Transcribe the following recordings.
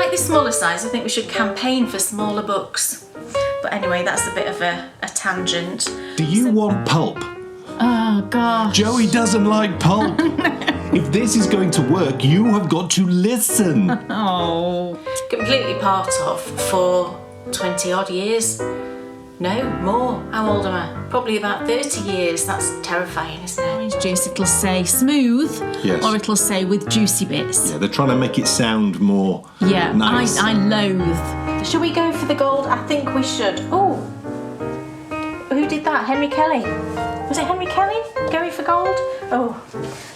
like the smaller size. I think we should campaign for smaller books. But anyway, that's a bit of a tangent. Do you want pulp? Oh, gosh. Joey doesn't like pulp. If this is going to work, you have got to listen. Oh. Completely part of for 20 odd years. No, more. How old am I? Probably about 30 years. That's terrifying, isn't it? Orange juice, it'll say smooth, yes, or it'll say with juicy bits. Yeah, they're trying to make it sound more nice. I loathe. Shall we go for the gold? I think we should. Oh, who did that? Henry Kelly. Was it Henry Kelly going for gold? Oh,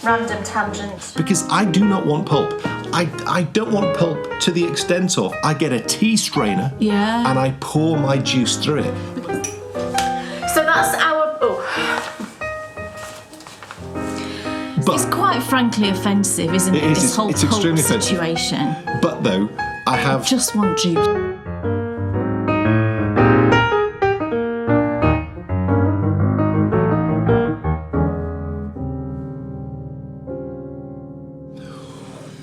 random tangent. Because I do not want pulp. I don't want pulp to the extent of I get a tea strainer and I pour my juice through it. So that's our... But it's quite frankly offensive, isn't it? This whole pulp situation. But though, I just want juice.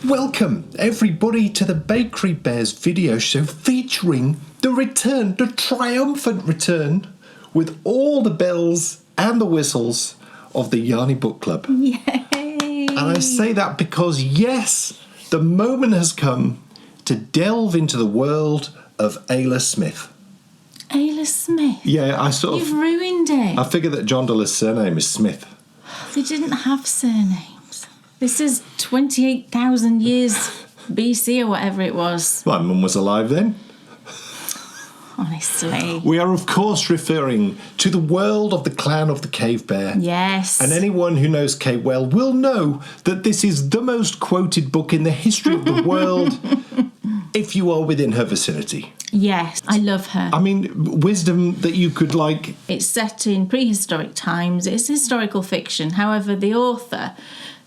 Welcome, everybody, to the Bakery Bears video show featuring the triumphant return, with all the bells and the whistles of the Yarny Book Club. Yay! And I say that because, yes, the moment has come to delve into the world of Ayla Smith. Ayla Smith? Yeah, You've ruined it. I figure that John Dolla's surname is Smith. They didn't have surnames. This is 28,000 years BC or whatever it was. My mum was alive then. Honestly. We are, of course, referring to the world of the clan of the Cave Bear. Yes. And anyone who knows Kay well will know that this is the most quoted book in the history of the world if you are within her vicinity. Yes, I love her. I mean, wisdom that you could like... It's set in prehistoric times. It's historical fiction. However, the author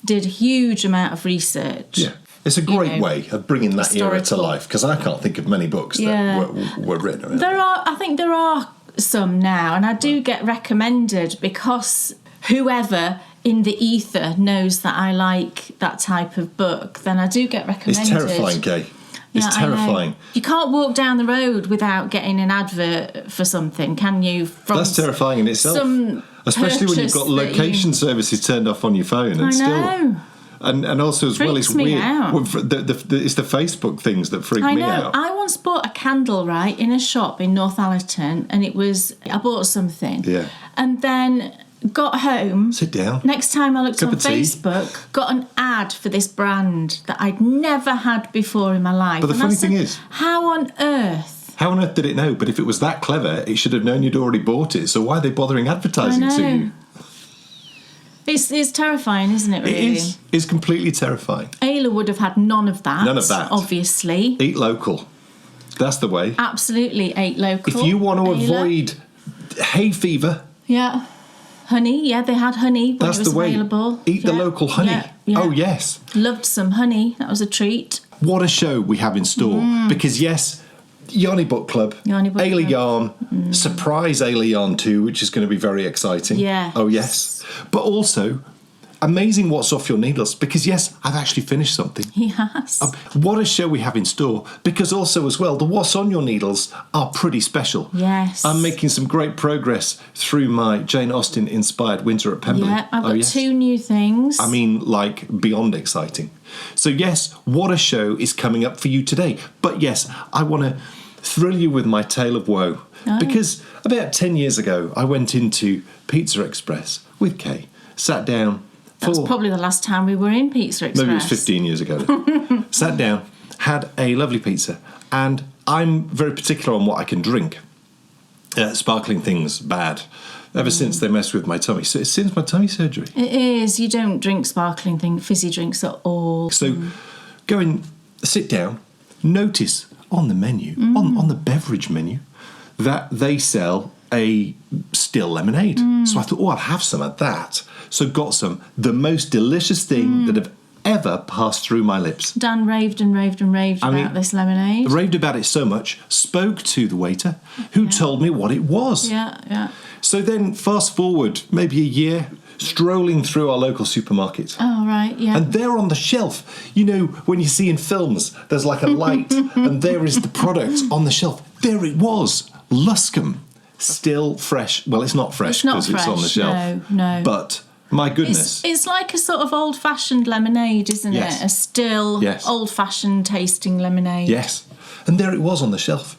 did a huge amount of research. Yeah. It's a great way of bringing that era to life, because I can't think of many books that were written around. I think there are some now, and I do get recommended because whoever in the ether knows that I like that type of book, then I do get recommended. It's terrifying, Kay. It's terrifying. You can't walk down the road without getting an advert for something, can you? That's terrifying in itself. Especially when you've got location services turned off on your phone. And I know. And also as well, it's weird. It's the Facebook things that freak me out. I once bought a candle, right, in a shop in Northallerton, and I bought something. Yeah. And then got home. Sit down. Next time I looked on Facebook, got an ad for this brand that I'd never had before in my life. But the funny thing is... How on earth did it know? But if it was that clever, it should have known you'd already bought it. So why are they bothering advertising to you? It's terrifying, isn't it, really? It is. It's completely terrifying. Ayla would have had none of that. None of that. Obviously. Eat local. That's the way. Absolutely, eat local. If you want to avoid hay fever... Yeah. Honey, they had honey when it was available. That's the way. Eat the local honey. Yeah. Oh, yes. Loved some honey. That was a treat. What a show we have in store. Because, yes... Yarny Book Club, Ayla Yarn, surprise Ayla Yarn 2, which is going to be very exciting. Yeah. Oh, yes. But also, amazing what's off your needles, because, yes, I've actually finished something. Yes. What a show we have in store, because also, as well, the what's on your needles are pretty special. Yes. I'm making some great progress through my Jane Austen-inspired winter at Pemberley. Yeah, I've got 2 new things. I mean, like, beyond exciting. So, yes, what a show is coming up for you today. But, yes, I want to thrill you with my tale of woe. Because about 10 years ago, I went into Pizza Express with Kay, sat down. That's probably the last time we were in Pizza Express. Maybe it was 15 years ago. Sat down, had a lovely pizza, and I'm very particular on what I can drink. Sparkling things, bad. Ever since they messed with my tummy. So it's since my tummy surgery. It is. You don't drink sparkling fizzy drinks at all. So go and sit down, notice on the menu, on the beverage menu, that they sell a still lemonade. So I thought, I'll have some of that. So got some. The most delicious thing that have ever passed through my lips. Dan raved about this lemonade. Raved about it so much, spoke to the waiter, who told me what it was. Yeah. So then, fast forward maybe a year, strolling through our local supermarket. Oh, right, yeah. And there on the shelf, you know, when you see in films, there's like a light, and there is the product on the shelf. There it was, Luscombe, still fresh. Well, it's not fresh because it's on the shelf. No. But my goodness, it's like a sort of old-fashioned lemonade, isn't Yes. it? A still Yes. old-fashioned tasting lemonade. yes, and there it was on the shelf.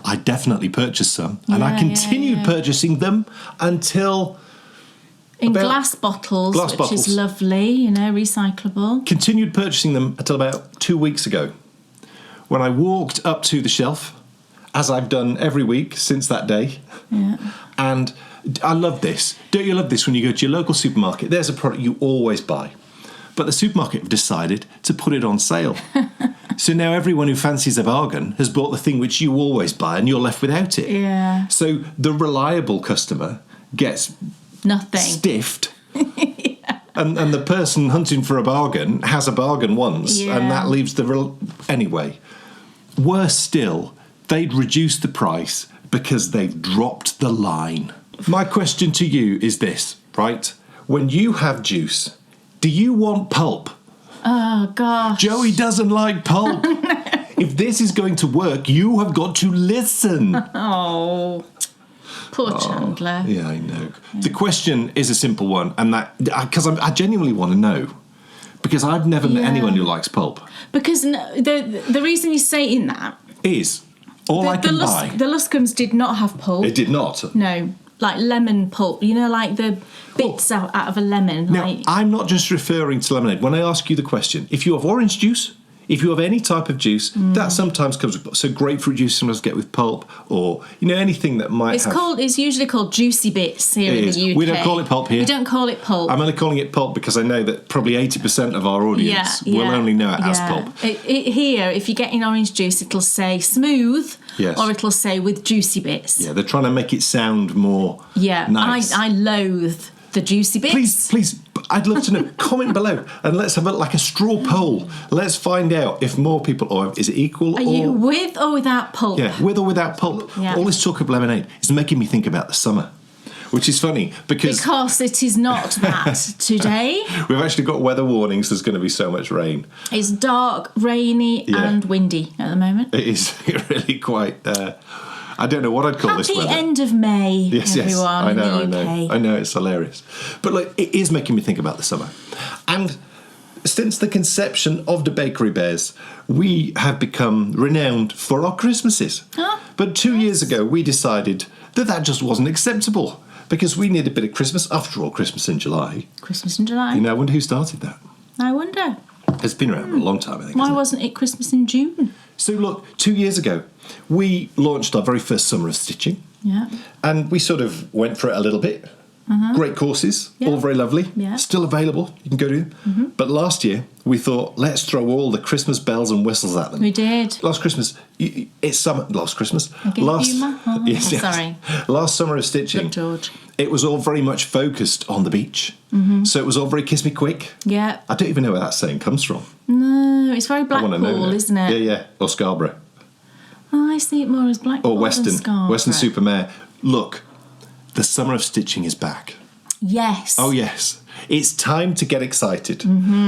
I definitely purchased some, and I continued purchasing them until In about- glass bottles, Glass which bottles. is lovely, you know, recyclable. Continued purchasing them until about 2 weeks ago, when I walked up to the shelf, as I've done every week since that day. Yeah. And I love this. Don't you love this when you go to your local supermarket? There's a product you always buy, but the supermarket have decided to put it on sale. So now everyone who fancies a bargain has bought the thing which you always buy, and you're left without it. Yeah. So the reliable customer gets Nothing. stiffed. And the person hunting for a bargain has a bargain once, and that leaves anyway. Worse still, they'd reduce the price because they've dropped the line. My question to you is this, right? When you have juice, do you want pulp? Oh, gosh. Joey doesn't like pulp. If this is going to work, you have got to listen. Oh, poor Chandler. Yeah, I know. The question is a simple one, and that because I genuinely want to know, because I've never met anyone who likes pulp. Because the reason he's saying that Is all I can buy. The Luscombes did not have pulp. It did not. No, like lemon pulp. You know, like the bits out of a lemon. Now, like, I'm not just referring to lemonade. When I ask you the question, if you have orange juice, if you have any type of juice, that sometimes comes with... So grapefruit juice sometimes get with pulp, or, you know, anything that might have... It's usually called Juicy Bits here in the UK. We don't call it pulp here. We don't call it pulp. I'm only calling it pulp because I know that probably 80% of our audience will only know it as pulp. Here, if you're getting orange juice, it'll say smooth, Yes. or it'll say with juicy bits. Yeah, they're trying to make it sound more nice. I loathe the juicy bits. Please, I'd love to know. Comment below and let's have like a straw poll. Let's find out if more people, or is it equal? Are you with or without pulp? Yeah, with or without pulp. Yeah. All this talk of lemonade is making me think about the summer, which is funny because it is not that today. we've actually got weather warnings. There's going to be so much rain. It's dark, rainy, and windy at the moment. It is really quite. I don't know what I'd call this weather. Happy end of May, everyone I know, in the UK. I know, it's hilarious. But like, it is making me think about the summer. And since the conception of the Bakery Bears, we have become renowned for our Christmases. Oh, but 2 years ago, we decided that just wasn't acceptable because we need a bit of Christmas. After all, Christmas in July. Christmas in July. You know, I wonder who started that. I wonder. It's been around for a long time, I think. Why hasn't it? wasn't it Christmas in June? So look, 2 years ago, we launched our very first summer of stitching. Yeah. And we sort of went for it a little bit. Great courses, Yeah. all very lovely. Yeah. Still available, you can go to them. But last year, we thought, let's throw all the Christmas bells and whistles at them. We did. Last Christmas, it's summer. Last Christmas, I gave you my heart. yes, yes. Sorry. Last summer of stitching, Good George. it was all very much focused on the beach. So it was all very kiss me quick. Yeah. I don't even know where that saying comes from. No, it's very I want to know. Blackpool, now. isn't it? Yeah, or Scarborough. Oh, I see it more as Blackpool Or than Scarborough. Western Supermare. Look, the summer of stitching is back. Yes. Oh, yes. It's time to get excited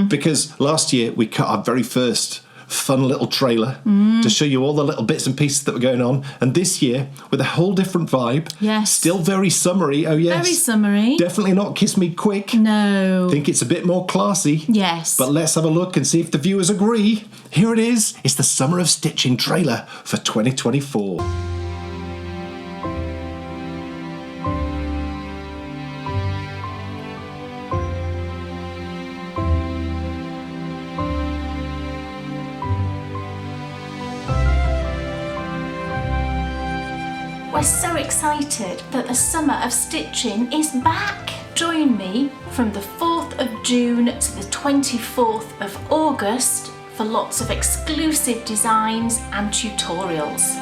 because last year we cut our very first fun little trailer to show you all the little bits and pieces that were going on. And this year, with a whole different vibe. Yes. Still very summery. Oh, yes. Very summery. Definitely not kiss me quick. No. Think it's a bit more classy. Yes. But let's have a look and see if the viewers agree. Here it is. It's the Summer of Stitching trailer for 2024. We're so excited that the Summer of Stitching is back. Join me from the 4th of June to the 24th of August for lots of exclusive designs and tutorials.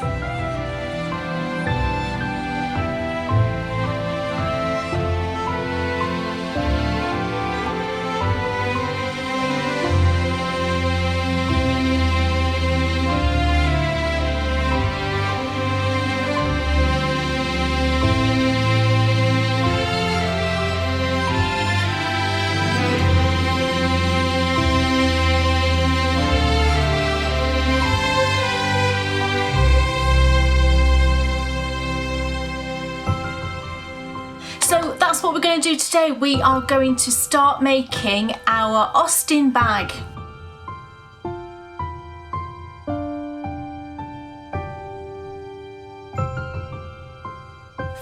do today, we are going to start making our Austin bag.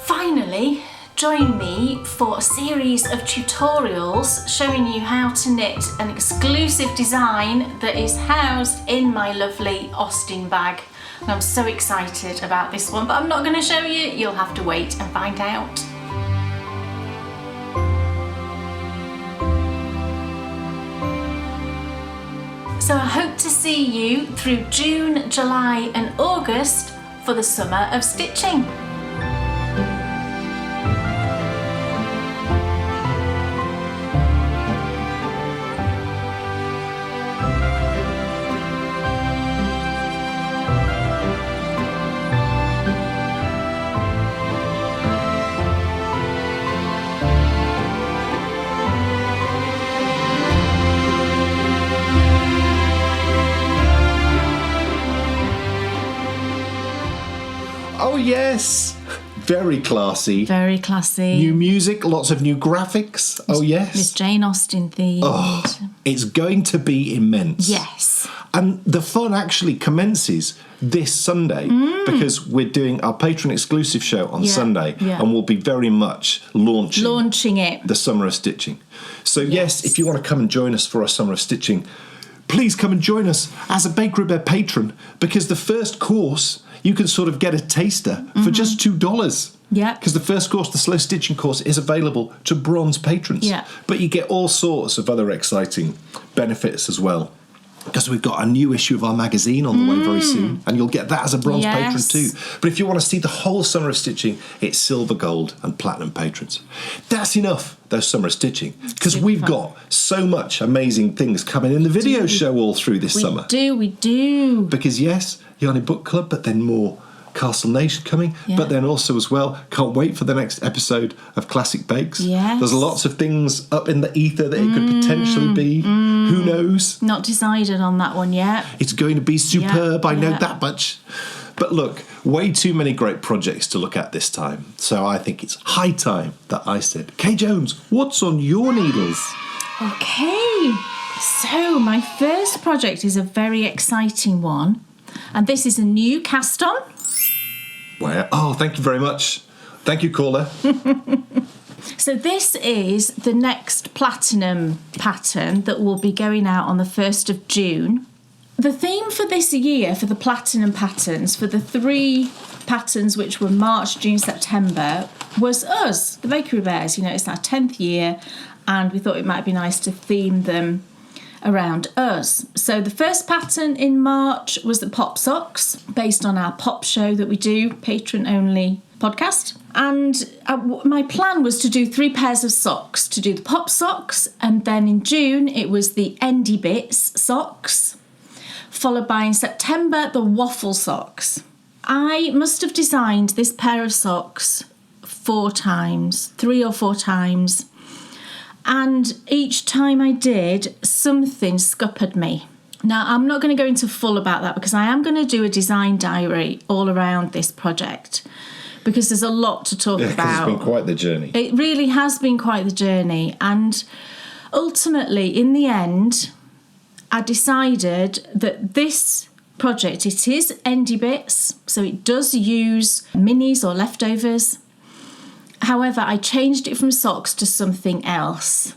Finally, join me for a series of tutorials showing you how to knit an exclusive design that is housed in my lovely Austin bag. And I'm so excited about this one, but I'm not going to show you. You'll have to wait and find out. So I hope to see you through June, July and August for the summer of stitching. Oh yes, very classy. Very classy. New music, lots of new graphics. Oh yes. Miss Jane Austen themed. Oh, it's going to be immense. Yes. And the fun actually commences this Sunday because we're doing our patron exclusive show on Sunday and we'll be very much launching it. the Summer of Stitching. So yes, if you want to come and join us for our Summer of Stitching, please come and join us as a Bakery patron, because the first course you can sort of get a taster for just $2. Yeah. Because the first course, the slow stitching course, is available to bronze patrons. Yeah. But you get all sorts of other exciting benefits as well. Because we've got a new issue of our magazine on the way very soon, and you'll get that as a bronze patron too. But if you want to see the whole Summer of Stitching, it's silver, gold and platinum patrons. That's enough, those Summer of Stitching, because we've got so much amazing things coming in the video show all through this summer. We do. Because yes, Yarny Book Club, but then more Castle Nation coming, but then also as well, can't wait for the next episode of Classic Bakes. Yes. There's lots of things up in the ether that it could potentially be. Who knows? Not decided on that one yet. It's going to be superb, I know that much. But look, way too many great projects to look at this time. So I think it's high time that I said, Kay Jones, what's on your needles? Okay, so my first project is a very exciting one. And this is a new cast on. Where? Oh, thank you very much. Thank you, caller. So this is the next platinum pattern that will be going out on the 1st of June. The theme for this year, for the platinum patterns, for the 3 patterns which were March, June, September, was us, the Bakery Bears. You know, it's our 10th year, and we thought it might be nice to theme them around us. So the first pattern in March was the Pop Socks, based on our pop show that we do, patron only podcast. And my plan was to do 3 pairs of socks, to do the Pop Socks, and then in June it was the Endy Bits socks, followed by in September the Waffle Socks. I must have designed this pair of socks 3 or 4 times. And each time I did, something scuppered me. Now, I'm not going to go into full about that because I am going to do a design diary all around this project because there's a lot to talk about. It's been quite the journey. It really has been quite the journey. And ultimately, in the end, I decided that this project, it is Endy Bits, so it does use minis or leftovers. However, I changed it from socks to something else.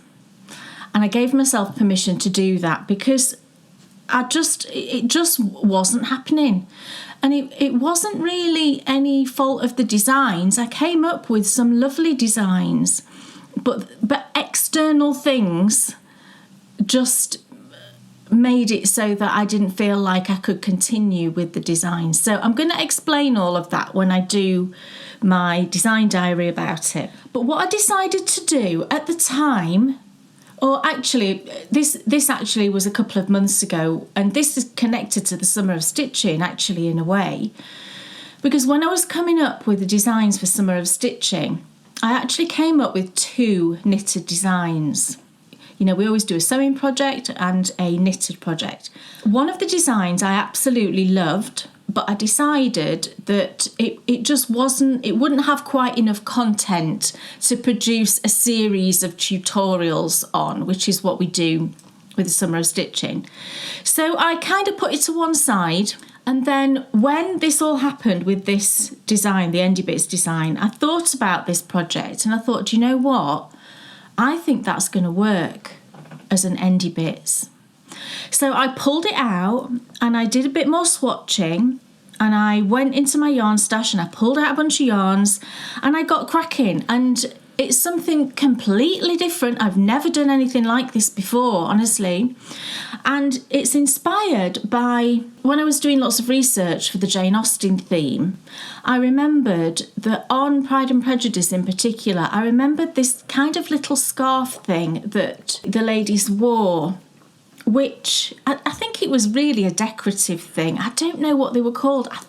And I gave myself permission to do that because it just wasn't happening. And it wasn't really any fault of the designs. I came up with some lovely designs, but external things just made it so that I didn't feel like I could continue with the design. So I'm going to explain all of that when I do my design diary about it. But what I decided to do at the time, or actually this actually was a couple of months ago, and this is connected to the Summer of Stitching actually in a way, because when I was coming up with the designs for Summer of Stitching, I actually came up with 2 knitted designs. You know, we always do a sewing project and a knitted project. One of the designs I absolutely loved, but I decided that it just wasn't, it wouldn't have quite enough content to produce a series of tutorials on, which is what we do with the Summer of Stitching. So I kind of put it to one side. And then when this all happened with this design, the Endy Bits design, I thought about this project and I thought, do you know what? I think that's going to work as an Endy Bits. So I pulled it out and I did a bit more swatching, and I went into my yarn stash and I pulled out a bunch of yarns and I got cracking. And it's something completely different. I've never done anything like this before, honestly. And it's inspired by, when I was doing lots of research for the Jane Austen theme, I remembered that on Pride and Prejudice in particular, I remembered this kind of little scarf thing that the ladies wore, which I think it was really a decorative thing. I don't know what they were called. I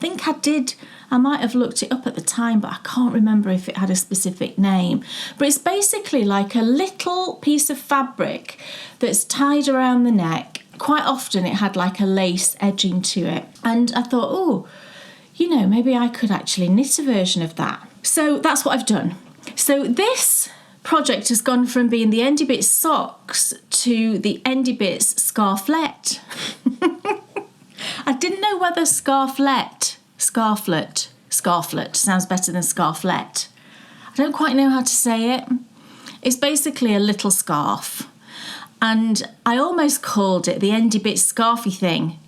might have looked it up at the time, but I can't remember if it had a specific name. But it's basically like a little piece of fabric that's tied around the neck. Quite often it had like a lace edging to it. And I thought, oh, you know, maybe I could actually knit a version of that. So that's what I've done. So this project has gone from being the Endy Bits socks to the Endy Bits Starflette. I didn't know whether Starflette sounds better than Starflette. I don't quite know how to say it. It's basically a little scarf. And I almost called it the Endy Bits scarfy thing,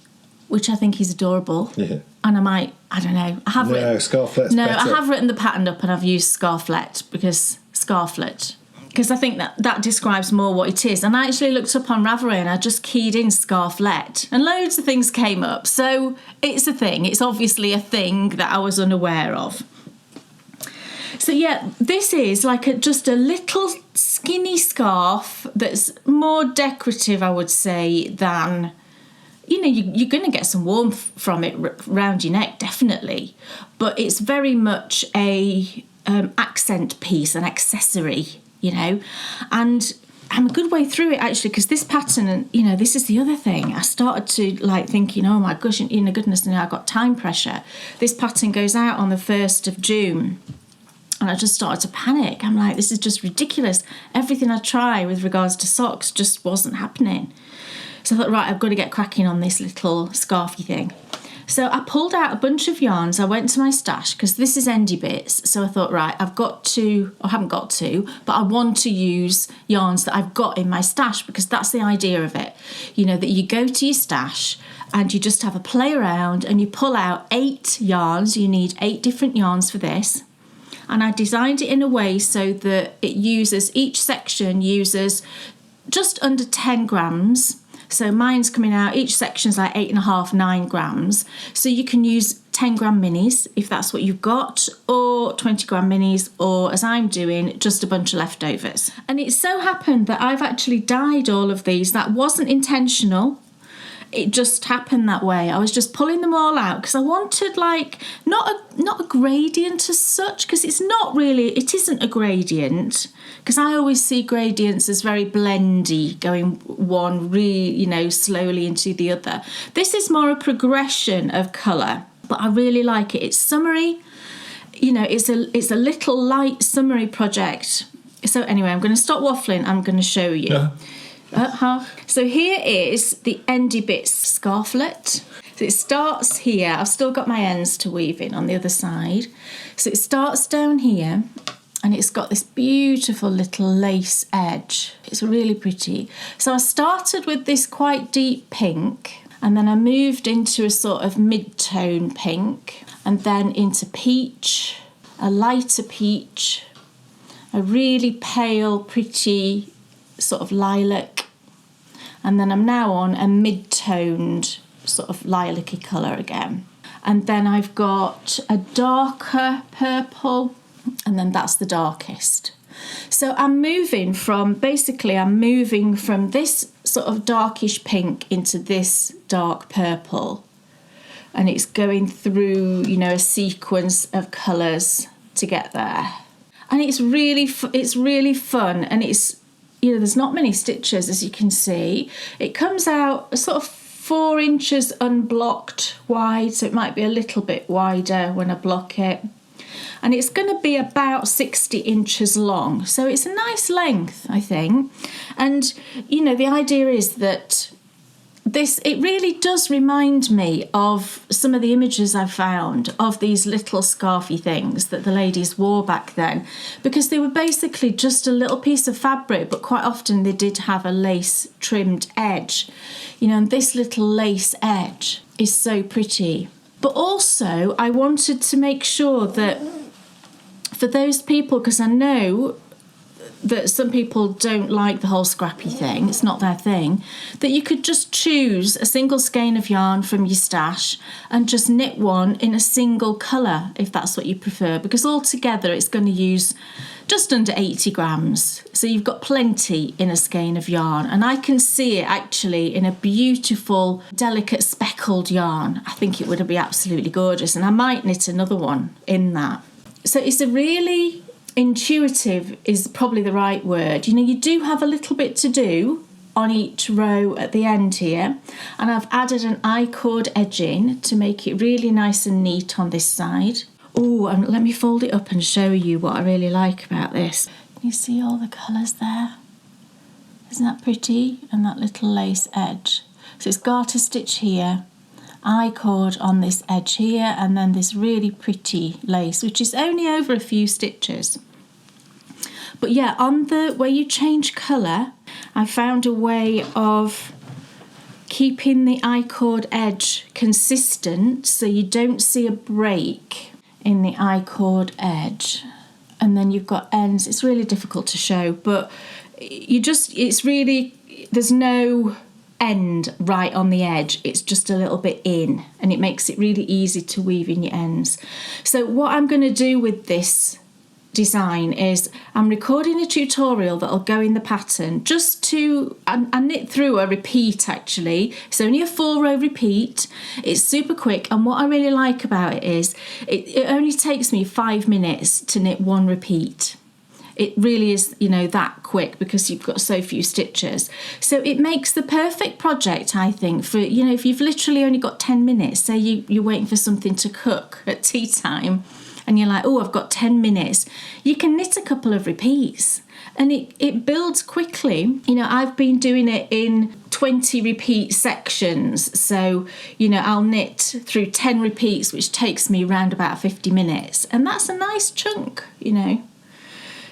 which I think is adorable. Yeah. And I don't know. Starflette's better. I have written the pattern up and I've used Starflette because I think that describes more what it is. And I actually looked up on Ravelry and I just keyed in Starflette and loads of things came up. So it's a thing. It's obviously a thing that I was unaware of. So yeah, this is like just a little skinny scarf that's more decorative, I would say, than, you know, you're going to get some warmth from it around your neck, definitely. But it's very much a accent piece, an accessory, you know. And I'm a good way through it, actually, because this pattern, you know, this is the other thing. I started to, like, thinking, oh, my gosh, you know, goodness, I've got time pressure. This pattern goes out on the 1st of June. And I just started to panic. I'm like, this is just ridiculous. Everything I try with regards to socks just wasn't happening. So I thought, right, I've got to get cracking on this little scarfy thing. So I pulled out a bunch of yarns. I went to my stash because this is Endy Bits. So I thought, right, I want to use yarns that I've got in my stash, because that's the idea of it. You know, that you go to your stash and you just have a play around and you pull out 8 yarns. You need 8 different yarns for this. And I designed it in a way so that each section uses just under 10 grams. So mine's coming out, each section's like 8.5, 9 grams. So you can use 10 gram minis if that's what you've got, or 20 gram minis, or as I'm doing, just a bunch of leftovers. And it so happened that I've actually dyed all of these. That wasn't intentional. It just happened that way. I was just pulling them all out because I wanted, like, not a gradient as such, because it isn't a gradient, because I always see gradients as very blendy, going one really, you know, slowly into the other. This is more a progression of colour, but I really like it. It's summery, you know, it's a little light summery project. So anyway, I'm going to stop waffling. I'm going to show you. Yeah. So here is the Endy Bits Starflette. So it starts here. I've still got my ends to weave in on the other side. So it starts down here and it's got this beautiful little lace edge. It's really pretty. So I started with this quite deep pink, and then I moved into a sort of mid-tone pink, and then into peach, a lighter peach, a really pale, pretty sort of lilac, and then I'm now on a mid-toned sort of lilac-y colour again. And then I've got a darker purple, and then that's the darkest. So I'm moving from this sort of darkish pink into this dark purple, and it's going through, you know, a sequence of colours to get there. And it's really fun, and it's, there's not many stitches, as you can see. It comes out sort of 4 inches unblocked wide, so it might be a little bit wider when I block it. And it's going to be about 60 inches long, so it's a nice length, I think. And the idea is that it really does remind me of some of the images I've found of these little scarfy things that the ladies wore back then, because they were basically just a little piece of fabric, but quite often they did have a lace trimmed edge, and this little lace edge is so pretty. But also I wanted to make sure that for those people, because I know that some people don't like the whole scrappy thing, it's not their thing, that you could just choose a single skein of yarn from your stash and just knit one in a single colour if that's what you prefer, because altogether it's going to use just under 80 grams, so you've got plenty in a skein of yarn. And I can see it actually in a beautiful delicate speckled yarn. I think it would be absolutely gorgeous, and I might knit another one in that. So it's a really intuitive is probably the right word. You do have a little bit to do on each row at the end here, and I've added an I-cord edging to make it really nice and neat on this side. Oh, and let me fold it up and show you what I really like about this. You see all the colours there? Isn't that pretty? And that little lace edge. So it's garter stitch here, I-cord on this edge here, and then this really pretty lace, which is only over a few stitches. But yeah, on the where you change colour, I found a way of keeping the I-cord edge consistent so you don't see a break in the I-cord edge. And then you've got ends. It's really difficult to show, but there's no end right on the edge, it's just a little bit in, and it makes it really easy to weave in your ends. So what I'm going to do with this design is I'm recording a tutorial that'll go in the pattern just to I knit through a repeat. Actually, it's only a 4-row repeat, it's super quick, and what I really like about it is it only takes me 5 minutes to knit one repeat. It really is, that quick because you've got so few stitches. So it makes the perfect project, I think, for, if you've literally only got 10 minutes, say you're waiting for something to cook at tea time, and you're like, oh, I've got 10 minutes. You can knit a couple of repeats and it builds quickly. I've been doing it in 20 repeat sections. So, I'll knit through 10 repeats, which takes me around about 50 minutes. And that's a nice chunk,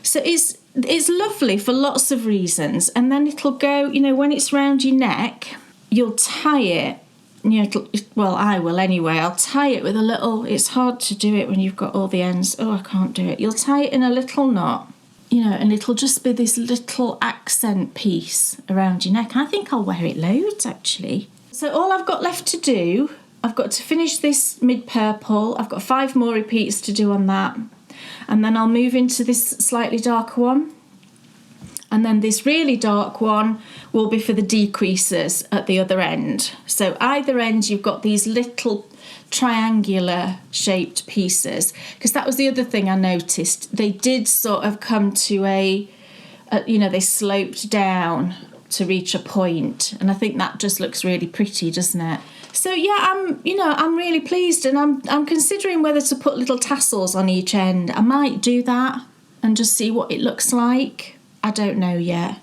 So it's lovely for lots of reasons. And then it'll go, when it's round your neck, you'll tie it. I will anyway. I'll tie it with a little, it's hard to do it when you've got all the ends. Oh, I can't do it. You'll tie it in a little knot, and it'll just be this little accent piece around your neck. I think I'll wear it loads, actually. So all I've got left to do, I've got to finish this mid-purple. I've got 5 more repeats to do on that. And then I'll move into this slightly darker one. And then this really dark one will be for the decreases at the other end. So either end you've got these little triangular shaped pieces, because that was the other thing I noticed. They did sort of come to they sloped down to reach a point, and I think that just looks really pretty, doesn't it? So yeah, I'm really pleased, and I'm considering whether to put little tassels on each end. I might do that and just see what it looks like. I don't know yet.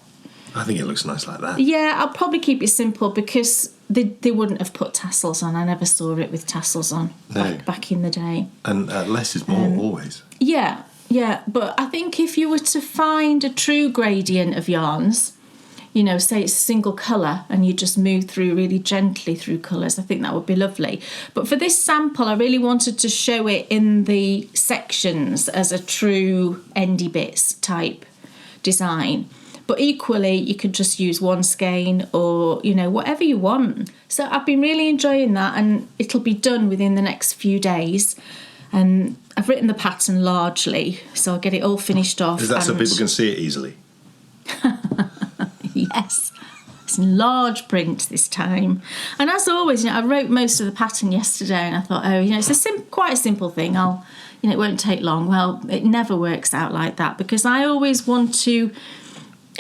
I think it looks nice like that. Yeah, I'll probably keep it simple because they wouldn't have put tassels on. I never saw it with tassels on back in the day. And less is more always. Yeah, but I think if you were to find a true gradient of yarns, say it's a single colour and you just move through really gently through colours, I think that would be lovely. But for this sample, I really wanted to show it in the sections as a true Endy Bits type design. But equally, you could just use one skein or, whatever you want. So I've been really enjoying that, and it'll be done within the next few days. And I've written the pattern largely, so I'll get it all finished off. Is that so people can see it easily? Yes, it's in large print this time. And as always, I wrote most of the pattern yesterday, and I thought, it's quite a simple thing. It won't take long. Well, it never works out like that, because I always want to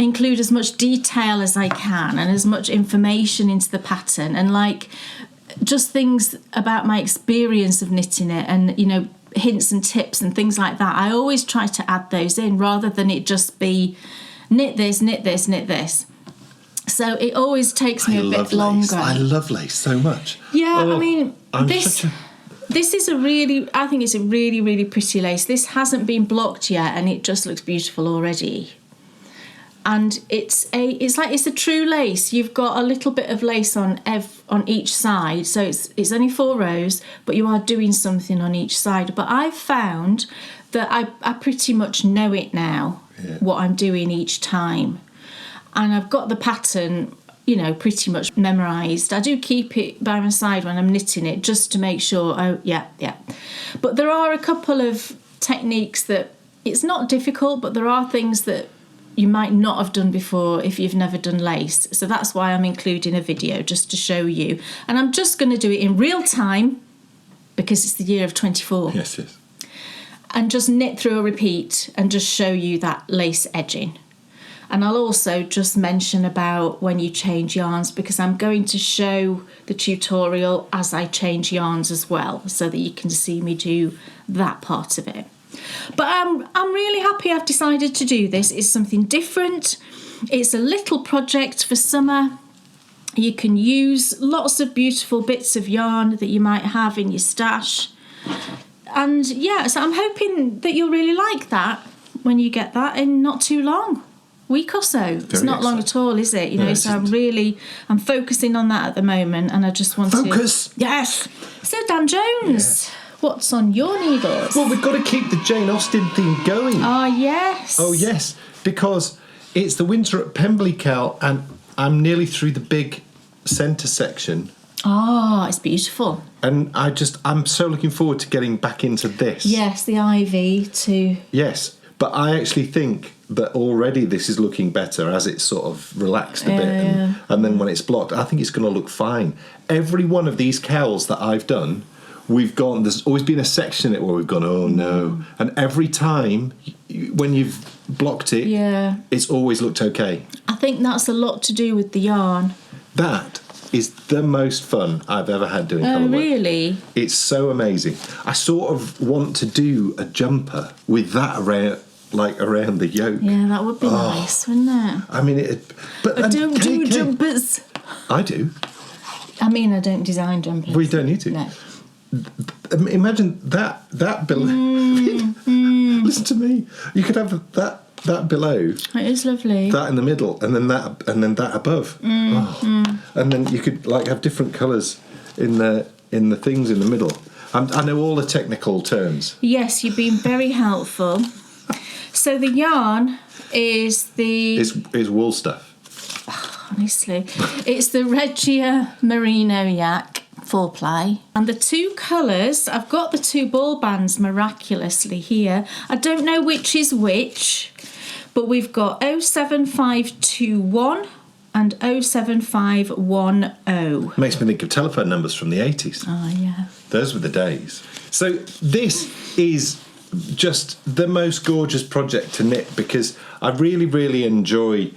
include as much detail as I can and as much information into the pattern, and like just things about my experience of knitting it, and you know, hints and tips and things like that. I always try to add those in rather than it just be knit this, knit this, knit this. So it always takes me a bit longer. I love lace so much. Yeah, I mean, this is a really, I think it's a really, really pretty lace. This hasn't been blocked yet, and it just looks beautiful already. And it's a true lace. You've got a little bit of lace on each side, so it's only 4 rows, but you are doing something on each side. But I've found that I pretty much know it now, what I'm doing each time, and I've got the pattern, you know, pretty much memorised. I do keep it by my side when I'm knitting it just to make sure. Oh yeah. But there are a couple of techniques that it's not difficult, but there are things that you might not have done before if you've never done lace. So that's why I'm including a video, just to show you. And I'm just going to do it in real time because it's the year of 24. Yes. And just knit through a repeat and just show you that lace edging. And I'll also just mention about when you change yarns, because I'm going to show the tutorial as I change yarns as well, so that you can see me do that part of it. But I'm really happy I've decided to do this. It's something different. It's a little project for summer. You can use lots of beautiful bits of yarn that you might have in your stash. And yeah, so I'm hoping that you'll really like that when you get that in not too long. Week or so. It's not long at all, is it? You know, so I'm focusing on that at the moment, and I just want to focus. Yes. So Dan Jones, what's on your needles? Well, we've got to keep the Jane Austen theme going. Oh yes, because it's the winter at Pemberley cowl, and I'm nearly through the big centre section. Oh, it's beautiful. And I'm so looking forward to getting back into this. Yes, the ivy too. Yes, but I actually think that already this is looking better as it's sort of relaxed a bit, and then when it's blocked, I think it's going to look fine. Every one of these cowls that I've done, there's always been a section in it where we've gone, oh no, and every time when you've blocked it, it's always looked okay. I think that's a lot to do with the yarn. That is the most fun I've ever had doing colour work. Oh, really? It's so amazing. I sort of want to do a jumper with that around the yoke. Yeah, that would be nice, wouldn't it? I mean, I don't do jumpers. I do. I mean, I don't design jumpers. We don't need to. No. Imagine that below. Listen to me. You could have that below. It is lovely. That in the middle, and then that above. And then you could have different colours in the things in the middle. I know all the technical terms. Yes, you've been very helpful. So the yarn is wool stuff. Honestly, it's the Regia Merino Yak 4-ply, and the 2 colours. I've got the 2 ball bands miraculously here. I don't know which is which, but we've got 07521 and 07510. Makes me think of telephone numbers from the 80s. Oh yeah, those were the days. So this is just the most gorgeous project to knit, because I really, really enjoy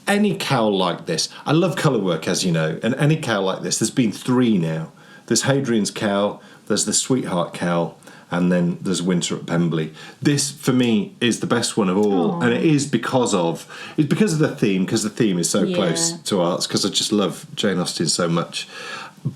any cowl like this. I love colour work, as you know, and any cowl like this. There's been 3 now. There's Hadrian's cowl, there's the Sweetheart cowl, and then there's Winter at Pemberley. This, for me, is the best one of all. Aww. And it is because of the theme, because the theme is so close to ours, because I just love Jane Austen so much.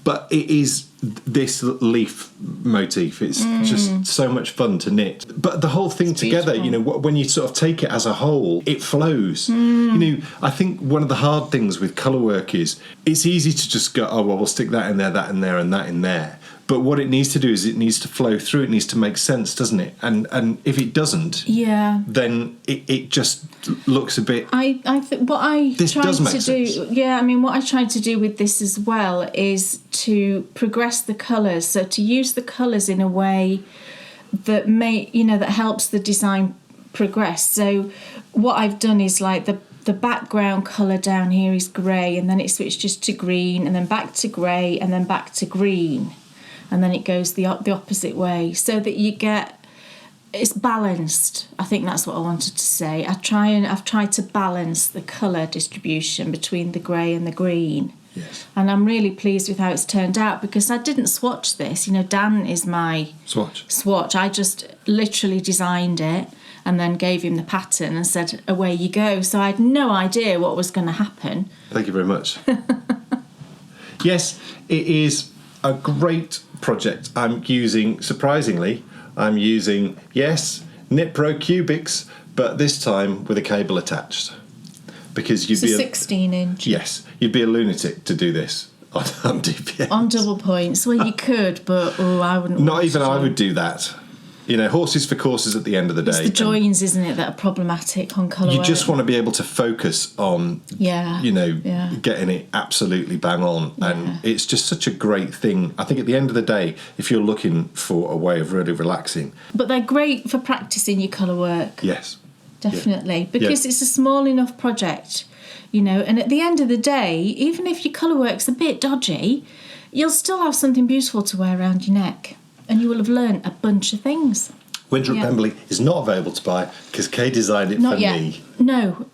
But it is this leaf motif. It's just so much fun to knit. But the whole thing together, you know, when you sort of take it as a whole, it flows. You know, I think one of the hard things with colour work is it's easy to just go, oh, well, we'll stick that in there, that in there, and that in there. But what it needs to do is it needs to flow through. It needs to make sense, doesn't it? And if it doesn't, then it just looks a bit. What I tried to do with this as well is to progress the colours. So to use the colours in a way that that helps the design progress. So what I've done is the background colour down here is grey, and then it switches to green, and then back to grey, and then back to green. And then it goes the opposite way, so that you get it's balanced. I think that's what I wanted to say. I've tried to balance the colour distribution between the grey and the green. Yes. And I'm really pleased with how it's turned out, because I didn't swatch this. You know, Dan is my swatch. I just literally designed it and then gave him the pattern and said, away you go. So I had no idea what was going to happen. Thank you very much. Yes, it is a great project. Surprisingly, I'm using, yes, Knit Pro Cubics, but this time with a cable attached. Because you'd be 16-inch. Yes, you'd be a lunatic to do this on DPS. On double points. Well, you could, but I wouldn't. Not even I would do that. You know, horses for courses at the end of the day. It's the joins, isn't it, that are problematic on colour You work. just want to be able to focus on, getting it absolutely bang on. Yeah. And it's just such a great thing. I think at the end of the day, if you're looking for a way of really relaxing. But they're great for practising your colour work. Yes. Definitely. Because it's a small enough project, you know, and at the end of the day, even if your colour work's a bit dodgy, you'll still have something beautiful to wear around your neck. And you will have learned a bunch of things. Winter at Pemberley is not available to buy because Kay designed it not for yet. me. No.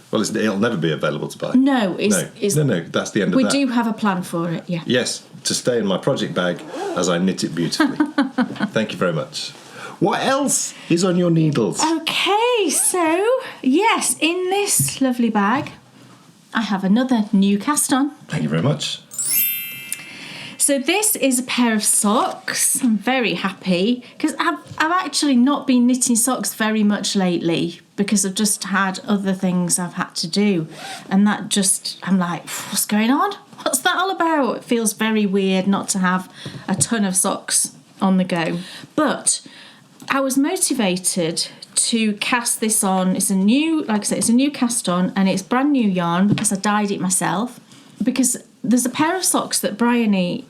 Well, it'll never be available to buy. No, that's the end of that. We do have a plan for it, yeah. Yes, to stay in my project bag as I knit it beautifully. Thank you very much. What else is on your needles? Okay, so, yes, in this lovely bag, I have another new cast on. Thank you very much. So this is a pair of socks. I'm very happy because I've actually not been knitting socks very much lately because I've just had other things I've had to do. And that just, I'm like, what's going on? What's that all about? It feels very weird not to have a ton of socks on the go. But I was motivated to cast this on. It's a new, like I said, it's a new cast on and it's brand new yarn because I dyed it myself. Because there's a pair of socks that Bryony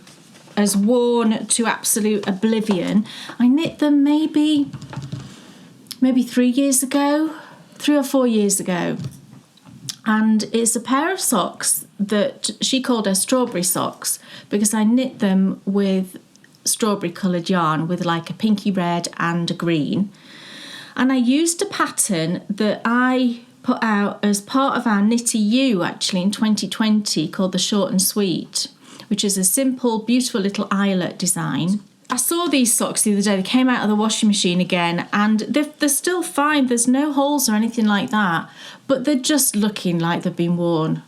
has worn to absolute oblivion. I knit them maybe 3 years ago, 3 or 4 years ago. And it's a pair of socks that she called her strawberry socks because I knit them with strawberry coloured yarn with like a pinky red and a green. And I used a pattern that I put out as part of our Knitty U actually in 2020 called the Short and Sweet, which is a simple, beautiful little eyelet design. I saw these socks the other day. They came out of the washing machine again and they're still fine. There's no holes or anything like that, but they're just looking like they've been worn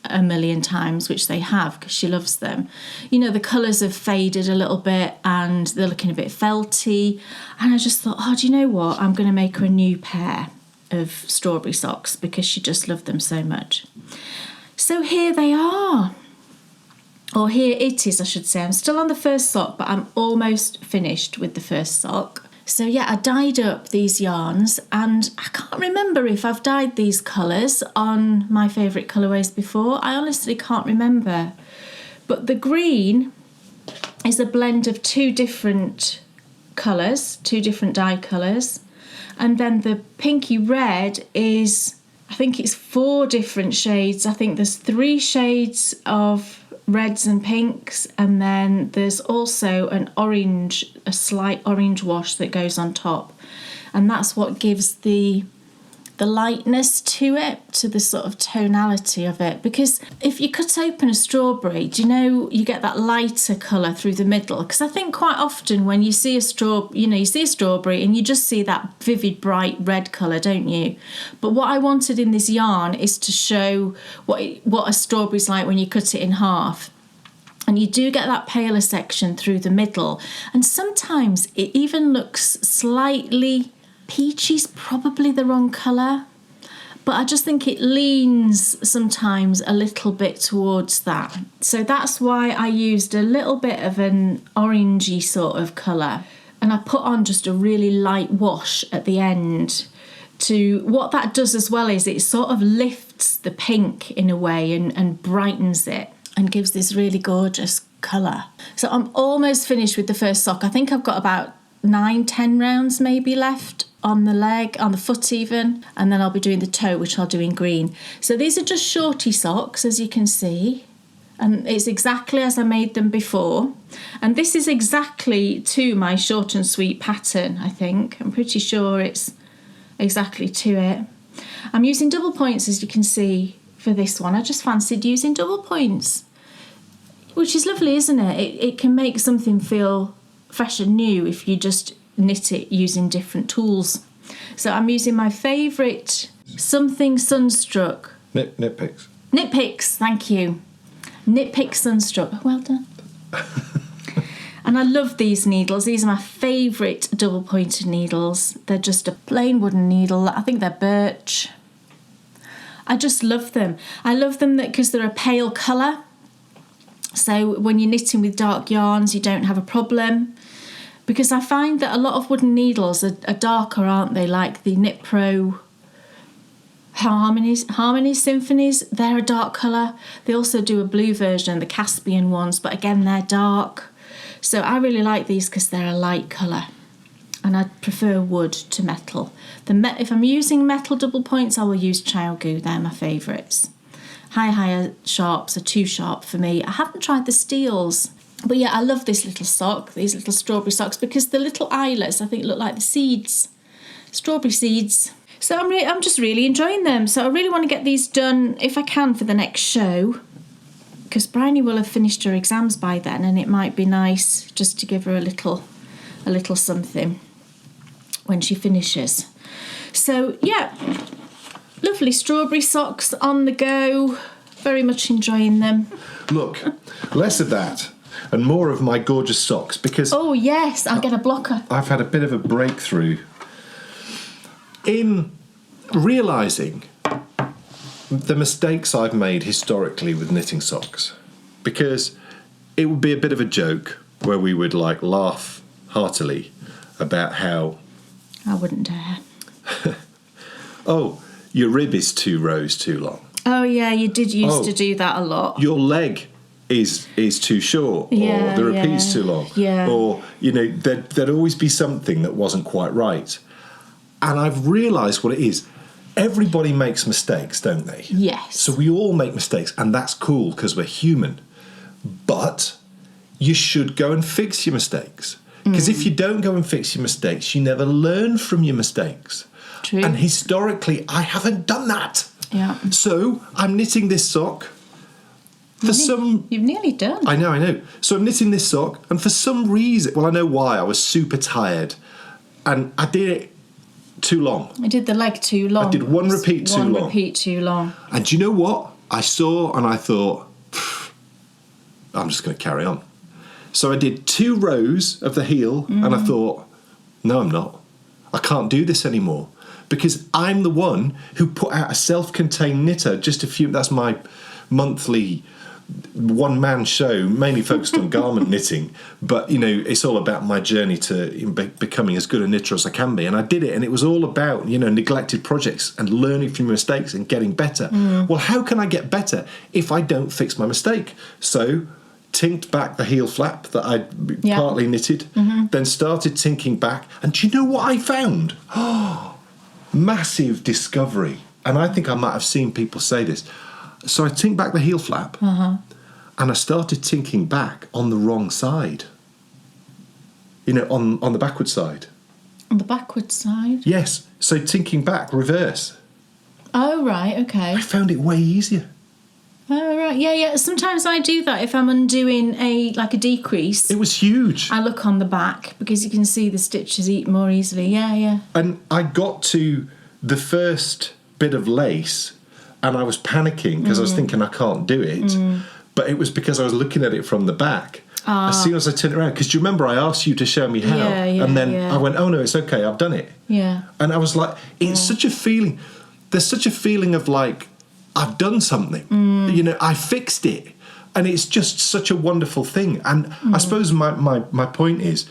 a million times, which they have because she loves them. You know, the colours have faded a little bit and they're looking a bit felty. And I just thought, do you know what? I'm going to make her a new pair of strawberry socks because she just loved them so much. So here they are. Or here it is, I should say. I'm still on the first sock, but I'm almost finished with the first sock. So yeah, I dyed up these yarns and I can't remember if I've dyed these colours on my favourite colourways before. I honestly can't remember. But the green is a blend of 2 different colours, 2 different dye colours. And then the pinky red is, I think it's 4 different shades. I think there's 3 shades of reds and pinks, and then there's also an orange, a slight orange wash that goes on top. And that's what gives the lightness to it, to the sort of tonality of it. Because if you cut open a strawberry, do you know you get that lighter colour through the middle? Because I think quite often when you see a strawberry and you just see that vivid bright red colour, don't you? But what I wanted in this yarn is to show what a strawberry's like when you cut it in half. And you do get that paler section through the middle. And sometimes it even looks slightly peachy's probably the wrong colour, but I just think it leans sometimes a little bit towards that. So that's why I used a little bit of an orangey sort of colour, and I put on just a really light wash at the end. What that does as well is it sort of lifts the pink in a way and brightens it and gives this really gorgeous colour. So I'm almost finished with the first sock. I think I've got about 9-10 rounds maybe left on the leg, on the foot even, and then I'll be doing the toe, which I'll do in green. So these are just shorty socks, as you can see, And it's exactly as I made them before. And this is exactly to my short and sweet pattern, I think. I'm pretty sure it's exactly to it. I'm using double points, as you can see, for this one. I just fancied using double points, which is lovely, isn't it? It can make something feel fresh and new if you just knit it using different tools. So I'm using my favourite something Sunstruck. Knit picks. Knit picks, thank you. Knit picks Sunstruck. Well done. And I love these needles. These are my favourite double pointed needles. They're just a plain wooden needle. I think they're birch. I just love them. I love them because they're a pale colour. So when you're knitting with dark yarns, you don't have a problem. Because I find that a lot of wooden needles are darker, aren't they? Like the Knit Pro Harmonies, Symphonies, they're a dark colour. They also do a blue version, the Caspian ones, but again, they're dark. So I really like these because they're a light colour. And I prefer wood to metal. If I'm using metal double points, I will use Chao-Gu. They're my favourites. Higher sharps are too sharp for me. I haven't tried the steels. But yeah, I love this little sock, these little strawberry socks, because the little eyelets, I think, look like the seeds. Strawberry seeds. So I'm just really enjoying them. So I really want to get these done, if I can, for the next show. Because Bryony will have finished her exams by then, and it might be nice just to give her a little something when she finishes. So yeah, lovely strawberry socks on the go. Very much enjoying them. Look, less of that and more of my gorgeous socks, because... Oh yes, I'll get a blocker. I've had a bit of a breakthrough in realising the mistakes I've made historically with knitting socks, because it would be a bit of a joke where we would laugh heartily about how... I wouldn't dare. Oh, your rib is 2 rows too long. Oh yeah, you did used to do that a lot. Your leg is too short, or the repeat's too long, or there'd always be something that wasn't quite right. And I've realised what it is. Everybody makes mistakes, don't they? Yes. So we all make mistakes, and that's cool because we're human. But you should go and fix your mistakes, because if you don't go and fix your mistakes, you never learn from your mistakes. True. And historically, I haven't done that. Yeah. So I'm knitting this sock. You've nearly done. I know. So I'm knitting this sock, and for some reason, well, I know why, I was super tired, and I did it too long. I did the leg too long. I did one repeat too long. One repeat too long. And do you know what? I saw and I thought, I'm just going to carry on. So I did 2 rows of the heel, and I thought, no, I'm not. I can't do this anymore, because I'm the one who put out a self-contained knitter that's my monthly one-man show, mainly focused on garment knitting, but it's all about my journey to becoming as good a knitter as I can be. And I did it, and it was all about neglected projects and learning from your mistakes and getting better. Well, how can I get better if I don't fix my mistake? So tinked back the heel flap that I'd partly knitted, then started tinking back, and do you know what I found? Massive discovery. And I think I might have seen people say this. So I tinked back the heel flap, and I started tinking back on the wrong side. On the backward side. On the backward side? Yes. So tinking back, reverse. Oh, right, okay. I found it way easier. Oh, right, yeah. Sometimes I do that if I'm undoing a decrease. It was huge. I look on the back because you can see the stitches eat more easily. Yeah. And I got to the first bit of lace, and I was panicking because I was thinking I can't do it. But it was because I was looking at it from the back. As soon as I turned it around, because do you remember I asked you to show me how? And then I went, oh no, it's okay, I've done it. Yeah. And I was like, it's such a feeling. There's such a feeling of I've done something. I fixed it. And it's just such a wonderful thing. And I suppose my point is,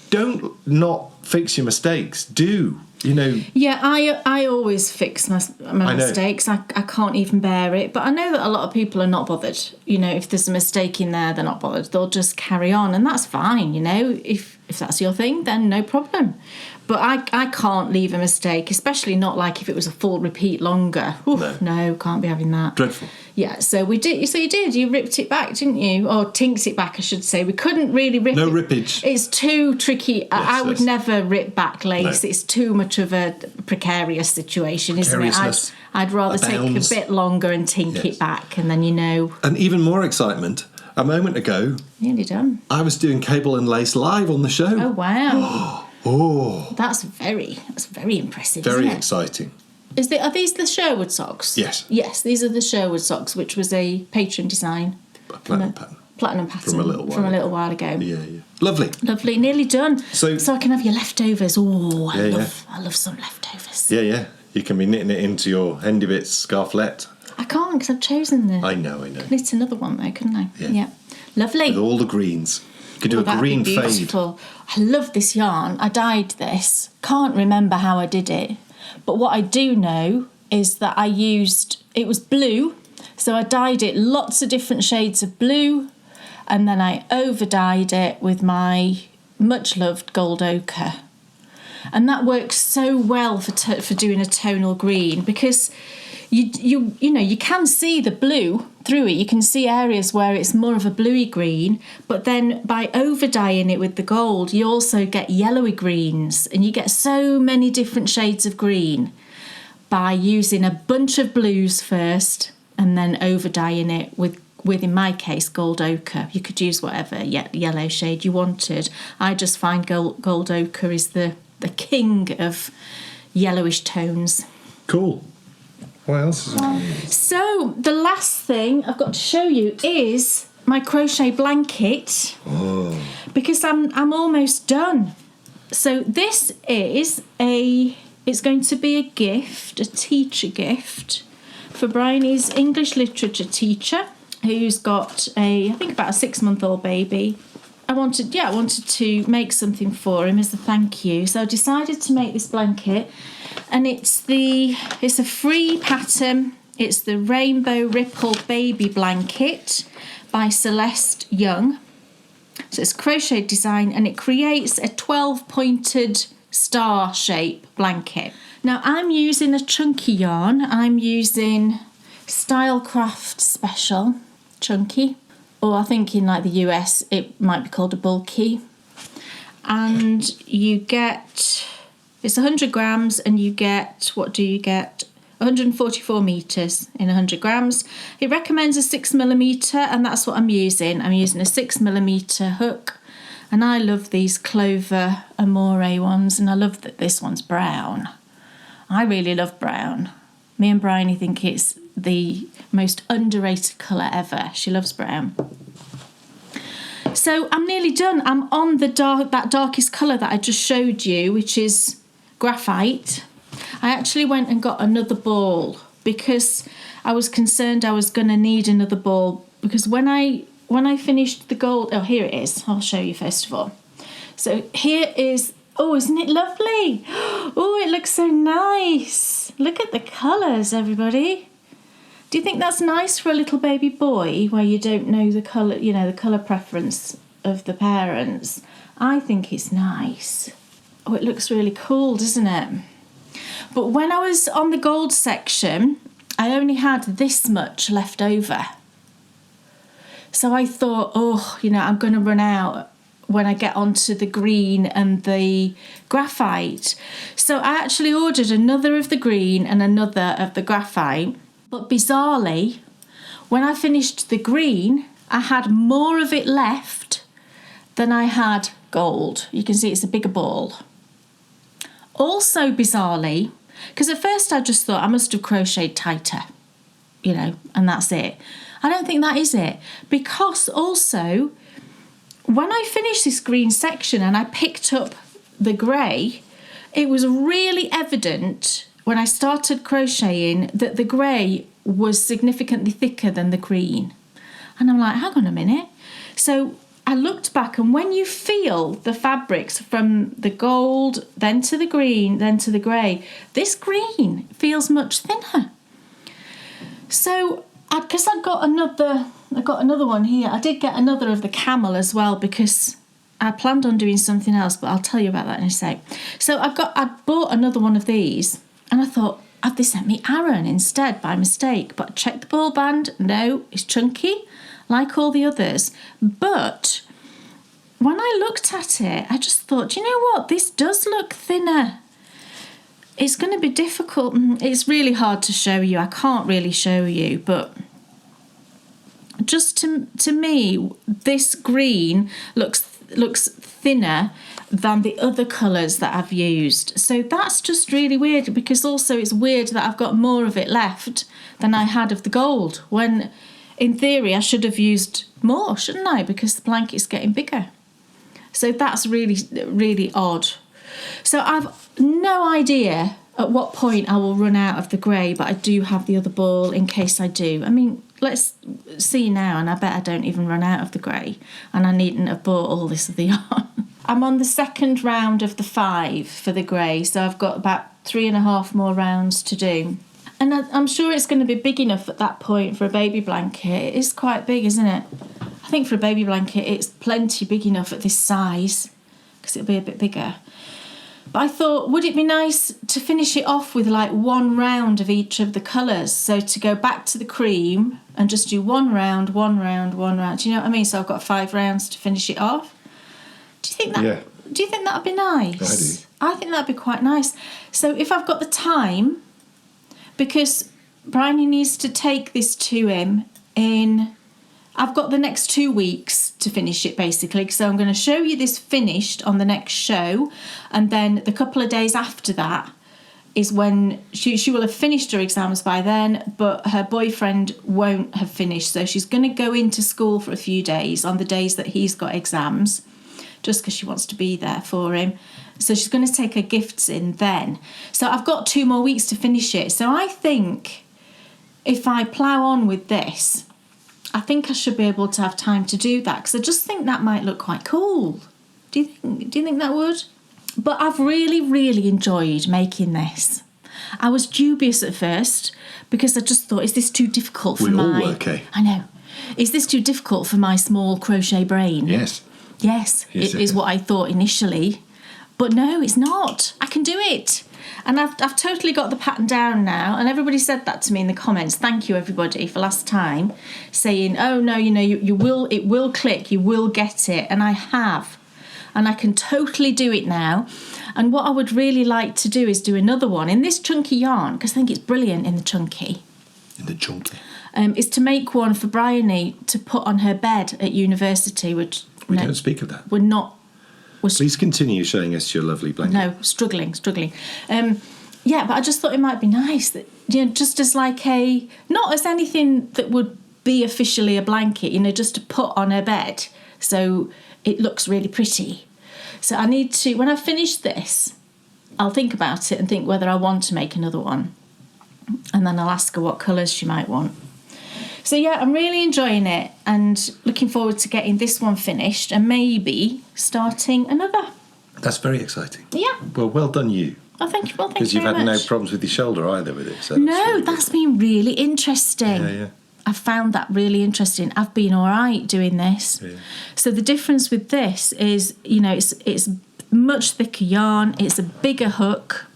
don't not fix your mistakes. Do. Yeah, I always fix my mistakes. I can't even bear it. But I know that a lot of people are not bothered. If there's a mistake in there, they're not bothered. They'll just carry on, and that's fine. If if that's your thing, then no problem. But I can't leave a mistake, especially not like if it was a full repeat longer. Oof, no, can't be having that. Dreadful. Yeah, so we did. So you ripped it back, didn't you? Or tinked it back, I should say. We couldn't really rip it. No rippage. It's too tricky. I would never rip back lace. No. It's too much of a precarious situation, isn't it? I'd rather take a bit longer and tink it back, and then you know. And even more excitement. A moment ago, nearly done. I was doing cable and lace live on the show. Oh wow! Oh, that's very impressive. Very exciting. Are these the Sherwood Socks? Yes. Yes, these are the Sherwood Socks, which was a patron design. Platinum pattern. Platinum pattern. From a little while ago. Yeah. Lovely. Nearly done. So I can have your leftovers. Oh, I love some leftovers. Yeah. You can be knitting it into your Endy Bits Starflette. I can't because I've chosen the... I know. Knit another one though, couldn't I? Yeah. Lovely. With all the greens. You could do a green fade. I love this yarn. I dyed this. Can't remember how I did it. But what I do know is that it was blue. So I dyed it lots of different shades of blue. And then I over-dyed it with my much-loved gold ochre. And that works so well for doing a tonal green because... You can see the blue through it. You can see areas where it's more of a bluey green, but then by over dyeing it with the gold, you also get yellowy greens, and you get so many different shades of green by using a bunch of blues first and then over dyeing it with in my case gold ochre. You could use whatever yellow shade you wanted. I just find gold ochre is the king of yellowish tones. Cool. What else is on? So the last thing I've got to show you is my crochet blanket. Oh. Because I'm almost done. So this is it's going to be a gift, a teacher gift for Bryony's English literature teacher who's got I think about a 6-month-old baby. I wanted to make something for him as a thank you. So I decided to make this blanket. And it's a free pattern. It's the Rainbow Ripple Baby Blanket by Celeste Young. So it's crochet design and it creates a 12-pointed star shape blanket. Now I'm using a chunky yarn. I'm using Stylecraft Special Chunky. Or I think in like the US it might be called a bulky. And you get... It's 100 grams and you get, 144 metres in 100 grams. It recommends a 6mm and that's what I'm using. I'm using a 6mm hook and I love these Clover Amore ones and I love that this one's brown. I really love brown. Me and Bryony think it's the most underrated colour ever. She loves brown. So I'm nearly done. I'm on that darkest colour that I just showed you, which is graphite. I actually went and got another ball because I was concerned I was going to need another ball because when I finished the gold, here it is. I'll show you first of all. So here is, isn't it lovely? Oh, it looks so nice. Look at the colours, everybody. Do you think that's nice for a little baby boy where you don't know the colour, the colour preference of the parents? I think it's nice. Oh, it looks really cool, doesn't it? But when I was on the gold section, I only had this much left over. So I thought, I'm going to run out when I get onto the green and the graphite. So I actually ordered another of the green and another of the graphite. But bizarrely, when I finished the green, I had more of it left than I had gold. You can see it's a bigger ball. Also bizarrely, because at first I just thought I must have crocheted tighter, and that's it. I don't think that is it. Because also, when I finished this green section and I picked up the grey, it was really evident when I started crocheting that the grey was significantly thicker than the green. And I'm like, hang on a minute. So I looked back, and when you feel the fabrics from the gold, then to the green, then to the grey, this green feels much thinner. So, because I got another one here. I did get another of the camel as well because I planned on doing something else, but I'll tell you about that in a sec. So I bought another one of these, and I thought, have they sent me Aran instead by mistake? But I checked the ball band. No, it's chunky, like all the others. But when I looked at it, I just thought, you know what? This does look thinner. It's going to be difficult. It's really hard to show you. I can't really show you, but just to me, this green looks thinner than the other colours that I've used. So that's just really weird, because also it's weird that I've got more of it left than I had of the gold, when in theory I should have used more, shouldn't I? Because the blanket's getting bigger. So that's really, really odd. So I've no idea at what point I will run out of the grey, but I do have the other ball in case I do. I mean, let's see now, and I bet I don't even run out of the grey, and I needn't have bought all this of the yarn. I'm on the second round of the 5 for the grey, so I've got about 3.5 more rounds to do. And I'm sure it's going to be big enough at that point for a baby blanket. It is quite big, isn't it? I think for a baby blanket it's plenty big enough at this size, because it'll be a bit bigger. But I thought, would it be nice to finish it off with like 1 round of each of the colours? So to go back to the cream and just do 1 round, 1 round, 1 round. Do you know what I mean? So I've got 5 rounds to finish it off. Do you think that? Yeah. Do you think that'd be nice? I do. I think that'd be quite nice. So if I've got the time, because Bryony needs to take this to him in, I've got the next 2 weeks to finish it basically. So I'm going to show you this finished on the next show, and then the couple of days after that is when she will have finished her exams by then, but her boyfriend won't have finished. So she's going to go into school for a few days on the days that he's got exams, just because she wants to be there for him. So she's going to take her gifts in then. So I've got 2 more weeks to finish it. So I think if I plough on with this, I think I should be able to have time to do that, because I just think that might look quite cool. Do you think that would? But I've really, really enjoyed making this. I was dubious at first, because I just thought, is this too difficult for my... We all okay. I know. Is this too difficult for my small crochet brain? Yes. Yes, it is what I thought initially. But no, it's not. I can do it. And I've totally got the pattern down now, and everybody said that to me in the comments. Thank you, everybody, for last time, saying, oh, no, you know, it will click, you will get it. And I have. And I can totally do it now. And what I would really like to do is do another one in this chunky yarn, because I think it's brilliant in the chunky. In the chunky? Is to make one for Bryony to put on her bed at university, which... We don't speak of that. We're not... Please continue showing us your lovely blanket. No, struggling. Yeah, but I just thought it might be nice that, you know, just as like a, not as anything that would be officially a blanket, you know, just to put on her bed so it looks really pretty. So I need to, when I finish this, I'll think about it and think whether I want to make another one. And then I'll ask her what colours she might want. So yeah, I'm really enjoying it and looking forward to getting this one finished and maybe starting another. That's very exciting. Yeah. Well done you. Oh, thank you. Well, thank you very much. Because you've had no problems with your shoulder either with it. So that's been really interesting. Yeah. I've found that really interesting. I've been all right doing this. Yeah. So the difference with this is, you know, it's much thicker yarn. It's a bigger hook.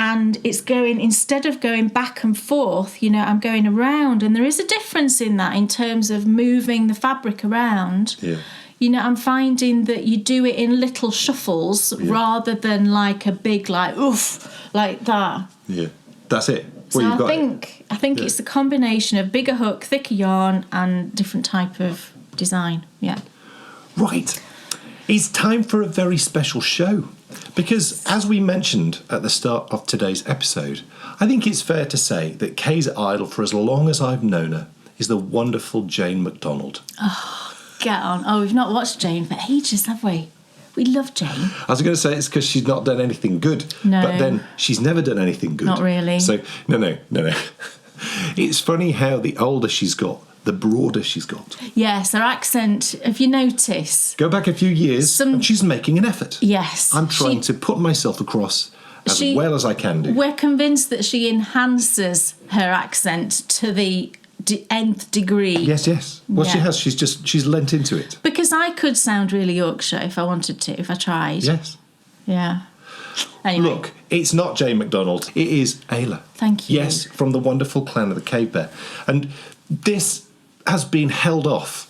And it's going, instead of going back and forth, you know, I'm going around. And there is a difference in that in terms of moving the fabric around. Yeah. You know, I'm finding that you do it in little shuffles rather than like a big, like, oof, like that. Yeah, that's it. So I think it's a combination of bigger hook, thicker yarn, and different type of design. Yeah. Right. It's time for a very special show. Because, as we mentioned at the start of today's episode, I think it's fair to say that Kay's idol for as long as I've known her is the wonderful Jane McDonald. Oh, get on. Oh, we've not watched Jane for ages, have we? We love Jane. I was going to say it's because she's not done anything good. No. But then she's never done anything good. Not really. So, no. It's funny how the older she's got, the broader she's got. Yes, her accent, if you notice... Go back a few years and she's making an effort. Yes. I'm trying to put myself across as well as I can do. We're convinced that she enhances her accent to the nth degree. Yes. Well, she Yeah. has. She's lent into it. Because I could sound really Yorkshire if I wanted to, if I tried. Yes. Yeah. Anyway. Look, it's not Jane McDonald. It is Ayla. Thank you. Yes, from the wonderful clan of the Cave Bear. And this has been held off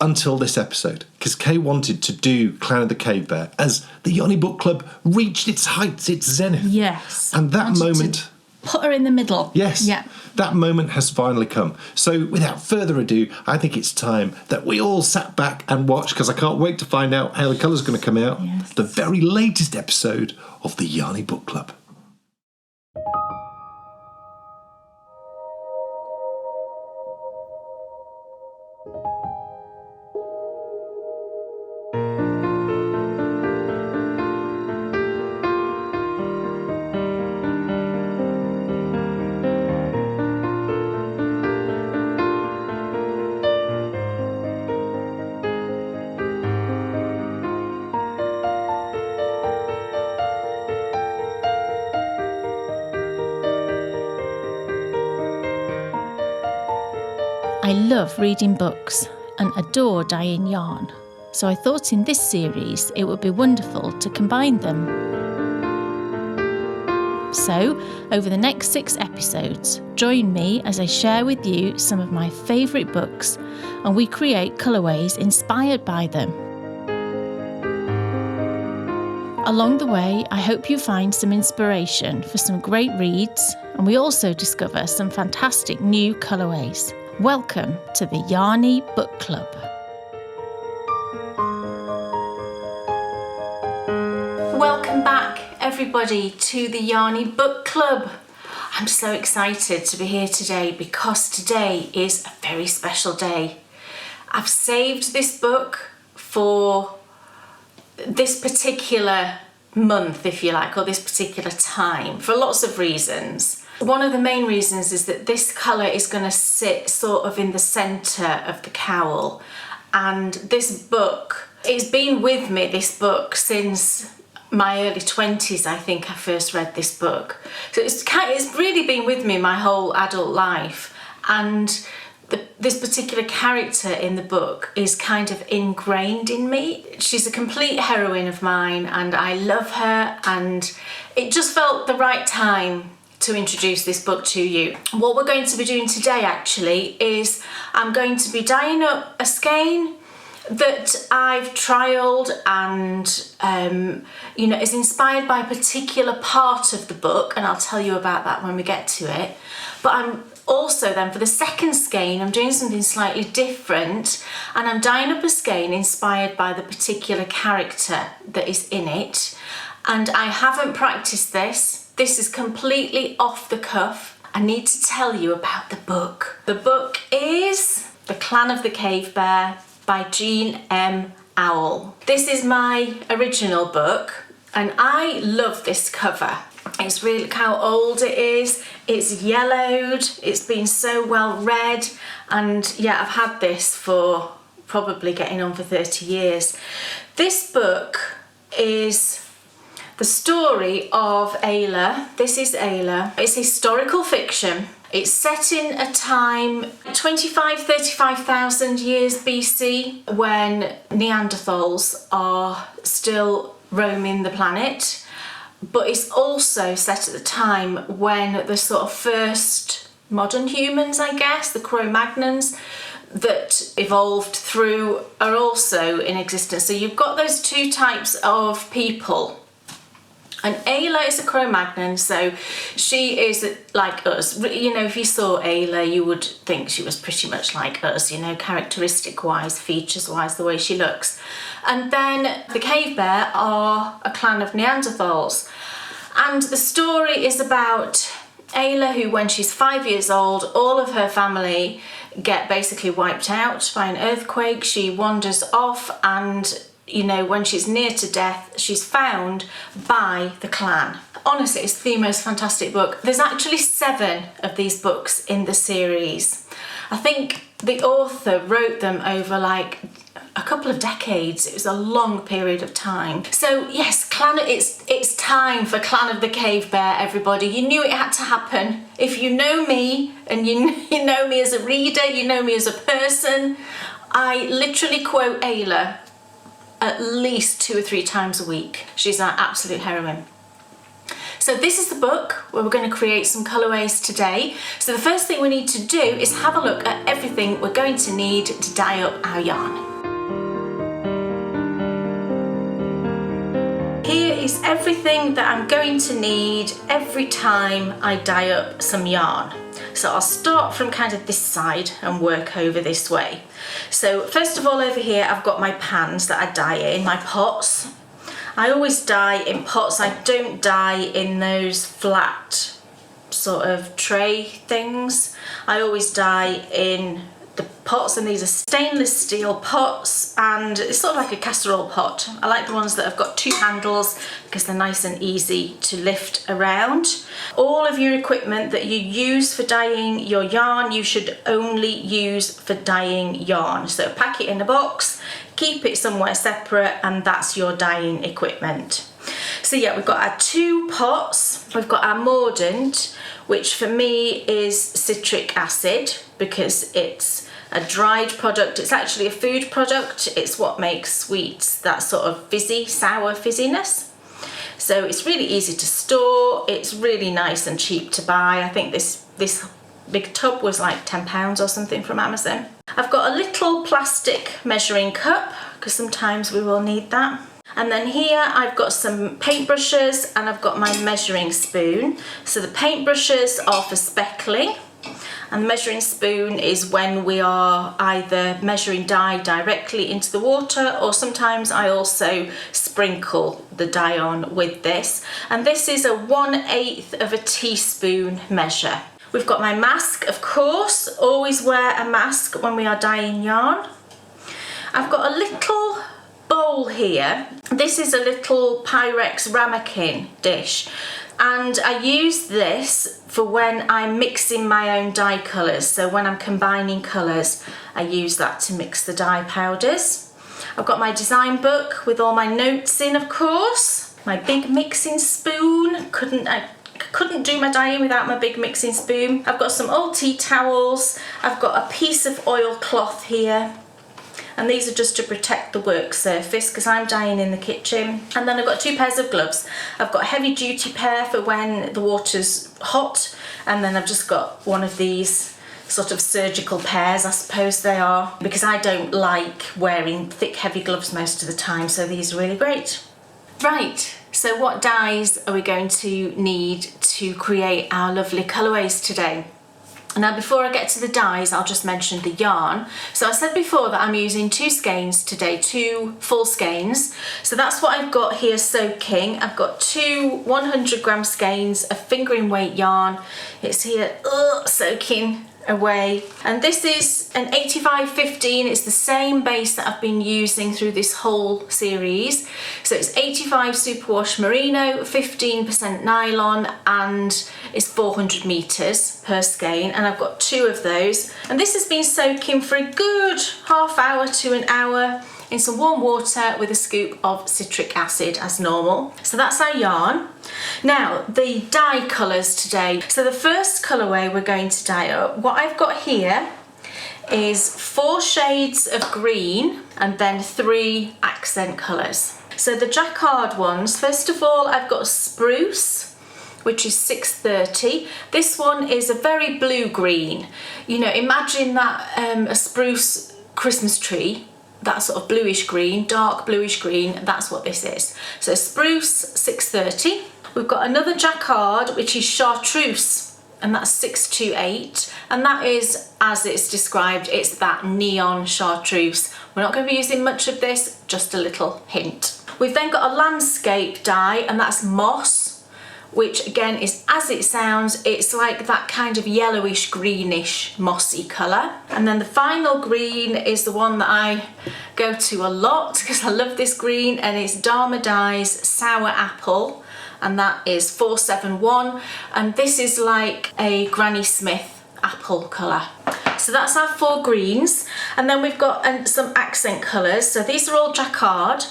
until this episode, because Kay wanted to do Clan of the Cave Bear as the Yarny Book Club reached its heights, its zenith. Yes. And that Wanted moment... to put her in the middle. Yes. Yeah. That moment has finally come. So without further ado, I think it's time that we all sat back and watched, because I can't wait to find out how the colour's going to come out. Yes. The very latest episode of the Yarny Book Club. I love reading books and adore dyeing yarn, so I thought in this series it would be wonderful to combine them. So, over the next 6 episodes, join me as I share with you some of my favourite books and we create colourways inspired by them. Along the way, I hope you find some inspiration for some great reads, and we also discover some fantastic new colourways. Welcome to the Yarny Book Club. Welcome back, everybody, to the Yarny Book Club. I'm so excited to be here today because today is a very special day. I've saved this book for this particular month, if you like, or this particular time, for lots of reasons. One of the main reasons is that this colour is going to sit sort of in the centre of the cowl, and this book, it's been with me, this book, since my early 20s. I think I first read this book, so it's really been with me my whole adult life, and this particular character in the book is kind of ingrained in me. She's a complete heroine of mine and I love her, and it just felt the right time to introduce this book to you. What we're going to be doing today actually is I'm going to be dyeing up a skein that I've trialled and is inspired by a particular part of the book, and I'll tell you about that when we get to it. But I'm also then, for the second skein, I'm doing something slightly different, and I'm dyeing up a skein inspired by the particular character that is in it. And I haven't practiced this. This is completely off the cuff. I need to tell you about the book. The book is The Clan of the Cave Bear by Jean M. Owl. This is my original book, and I love this cover. It's really, look how old it is. It's yellowed, it's been so well read, and yeah, I've had this for probably getting on for 30 years. This book is the story of Ayla. This is Ayla. It's historical fiction. It's set in a time 35,000 years BC, when Neanderthals are still roaming the planet. But it's also set at the time when the sort of first modern humans, I guess, the Cro-Magnons that evolved through, are also in existence. So you've got those two types of people. And Ayla is a Cro-Magnon, so she is like us. You know, if you saw Ayla, you would think she was pretty much like us, you know, characteristic-wise, features-wise, the way she looks. And then the Cave Bear are a clan of Neanderthals. And the story is about Ayla, who, when she's 5 years old, all of her family get basically wiped out by an earthquake. She wanders off, and you know, when she's near to death, she's found by the clan. Honestly, it's the most fantastic book. There's actually 7 of these books in the series. I think the author wrote them over like a couple of decades. It was a long period of time. So yes, it's time for Clan of the Cave Bear, everybody. You knew it had to happen. If you know me, and you know me as a reader, you know me as a person, I literally quote Ayla at least 2 or 3 times a week. She's our absolute heroine. So this is the book where we're going to create some colourways today. So the first thing we need to do is have a look at everything we're going to need to dye up our yarn. Here is everything that I'm going to need every time I dye up some yarn. So I'll start from kind of this side and work over this way. So first of all, over here I've got my pans that I dye in, my pots. I always dye in pots. I don't dye in those flat sort of tray things. I always dye in the pots, and these are stainless steel pots, and it's sort of like a casserole pot. I like the ones that have got 2 handles because they're nice and easy to lift around. All of your equipment that you use for dyeing your yarn, you should only use for dyeing yarn. So pack it in a box, keep it somewhere separate, and that's your dyeing equipment. So yeah, we've got our 2 pots. We've got our mordant, which for me is citric acid because it's a dried product. It's actually a food product. It's what makes sweets that sort of fizzy, sour fizziness. So it's really easy to store. It's really nice and cheap to buy. I think this big tub was like £10 or something from Amazon. I've got a little plastic measuring cup because sometimes we will need that. And then here I've got some paintbrushes and I've got my measuring spoon. So the paintbrushes are for speckling, and the measuring spoon is when we are either measuring dye directly into the water, or sometimes I also sprinkle the dye on with this. And this is a 1/8 of a teaspoon measure. We've got my mask, of course. Always wear a mask when we are dyeing yarn. I've got a little bowl here. This is a little Pyrex ramekin dish, and I use this for when I'm mixing my own dye colours. So when I'm combining colours, I use that to mix the dye powders. I've got my design book with all my notes in, of course. My big mixing spoon. I couldn't do my dyeing without my big mixing spoon. I've got some old tea towels. I've got a piece of oilcloth here, and these are just to protect the work surface because I'm dyeing in the kitchen. And then I've got 2 pairs of gloves. I've got a heavy duty pair for when the water's hot, and then I've just got one of these sort of surgical pairs, I suppose they are, because I don't like wearing thick heavy gloves most of the time, so these are really great. Right, so what dyes are we going to need to create our lovely colourways today? Now before I get to the dyes, I'll just mention the yarn. So I said before that I'm using 2 skeins today, 2 full skeins. So that's what I've got here soaking. I've got 2 100-gram skeins of fingering weight yarn. It's here soaking away, and this is an 85/15. It's the same base that I've been using through this whole series. So it's 85 superwash merino, 15% nylon, and it's 400 meters per skein, and I've got 2 of those. And this has been soaking for a good half hour to an hour in some warm water with a scoop of citric acid as normal. So that's our yarn. Now the dye colours today. So the first colourway we're going to dye up, what I've got here is 4 shades of green and then 3 accent colours. So the jacquard ones, first of all I've got spruce, which is 630. This one is a very blue green. You know, imagine that a spruce Christmas tree, that sort of bluish green, dark bluish green, that's what this is. So spruce, 630. We've got another jacquard, which is chartreuse, and that's 628. And that is, as it's described, it's that neon chartreuse. We're not going to be using much of this, just a little hint. We've then got a landscape dye, and that's moss, which again is as it sounds. It's like that kind of yellowish greenish mossy colour. And then the final green is the one that I go to a lot because I love this green, and it's Dharma Dye's Sour Apple, and that is 471. And this is like a Granny Smith apple colour. So that's our 4 greens, and then we've got some accent colours. So these are all jacquard.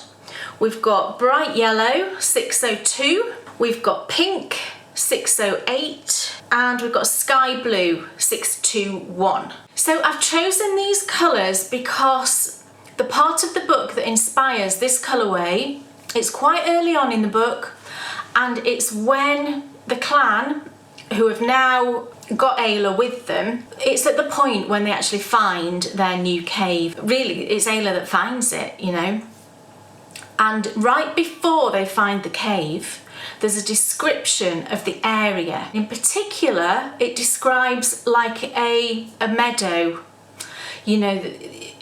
We've got bright yellow, 602. We've got pink, 608, and we've got sky blue, 621. So I've chosen these colours because the part of the book that inspires this colourway, it's quite early on in the book, and it's when the clan, who have now got Ayla with them, it's at the point when they actually find their new cave. Really, it's Ayla that finds it, you know. And right before they find the cave, there's a description of the area. In particular, it describes like a meadow. You know,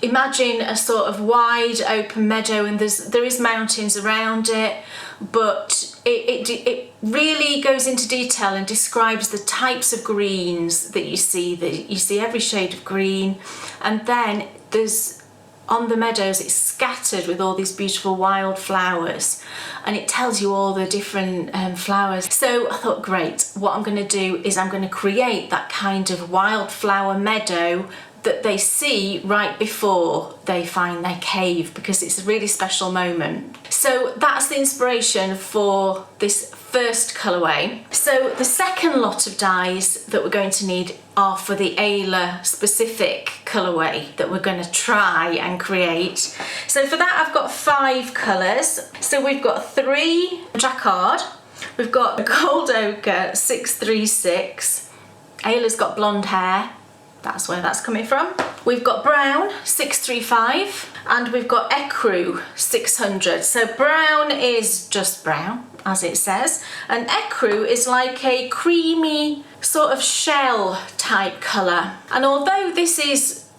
imagine a sort of wide open meadow, and there is mountains around it, but it really goes into detail and describes the types of greens that you see. You see every shade of green, and then there's, on the meadows, it's scattered with all these beautiful wild flowers, and it tells you all the different flowers. So I thought, great, what I'm going to do is I'm going to create that kind of wildflower meadow that they see right before they find their cave, because it's a really special moment. So that's the inspiration for this first colourway. So the second lot of dyes that we're going to need are for the Ayla specific colourway that we're going to try and create. So for that I've got 5 colours. So we've got 3 jacquard, we've got gold ochre 636, Ayla's got blonde hair, that's where that's coming from. We've got brown 635, and we've got ecru 600. So brown is just brown, as it says, and ecru is like a creamy sort of shell type colour. And although this is,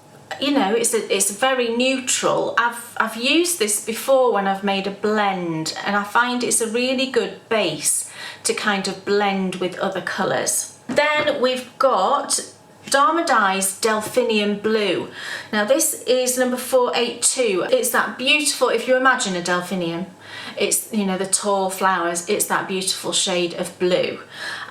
you know, it's very neutral, I've used this before when I've made a blend, and I find it's a really good base to kind of blend with other colours. Then we've got Dharma Dyes Delphinium Blue. Now this is number 482. It's that beautiful, if you imagine a delphinium, it's, you know, the tall flowers, it's that beautiful shade of blue.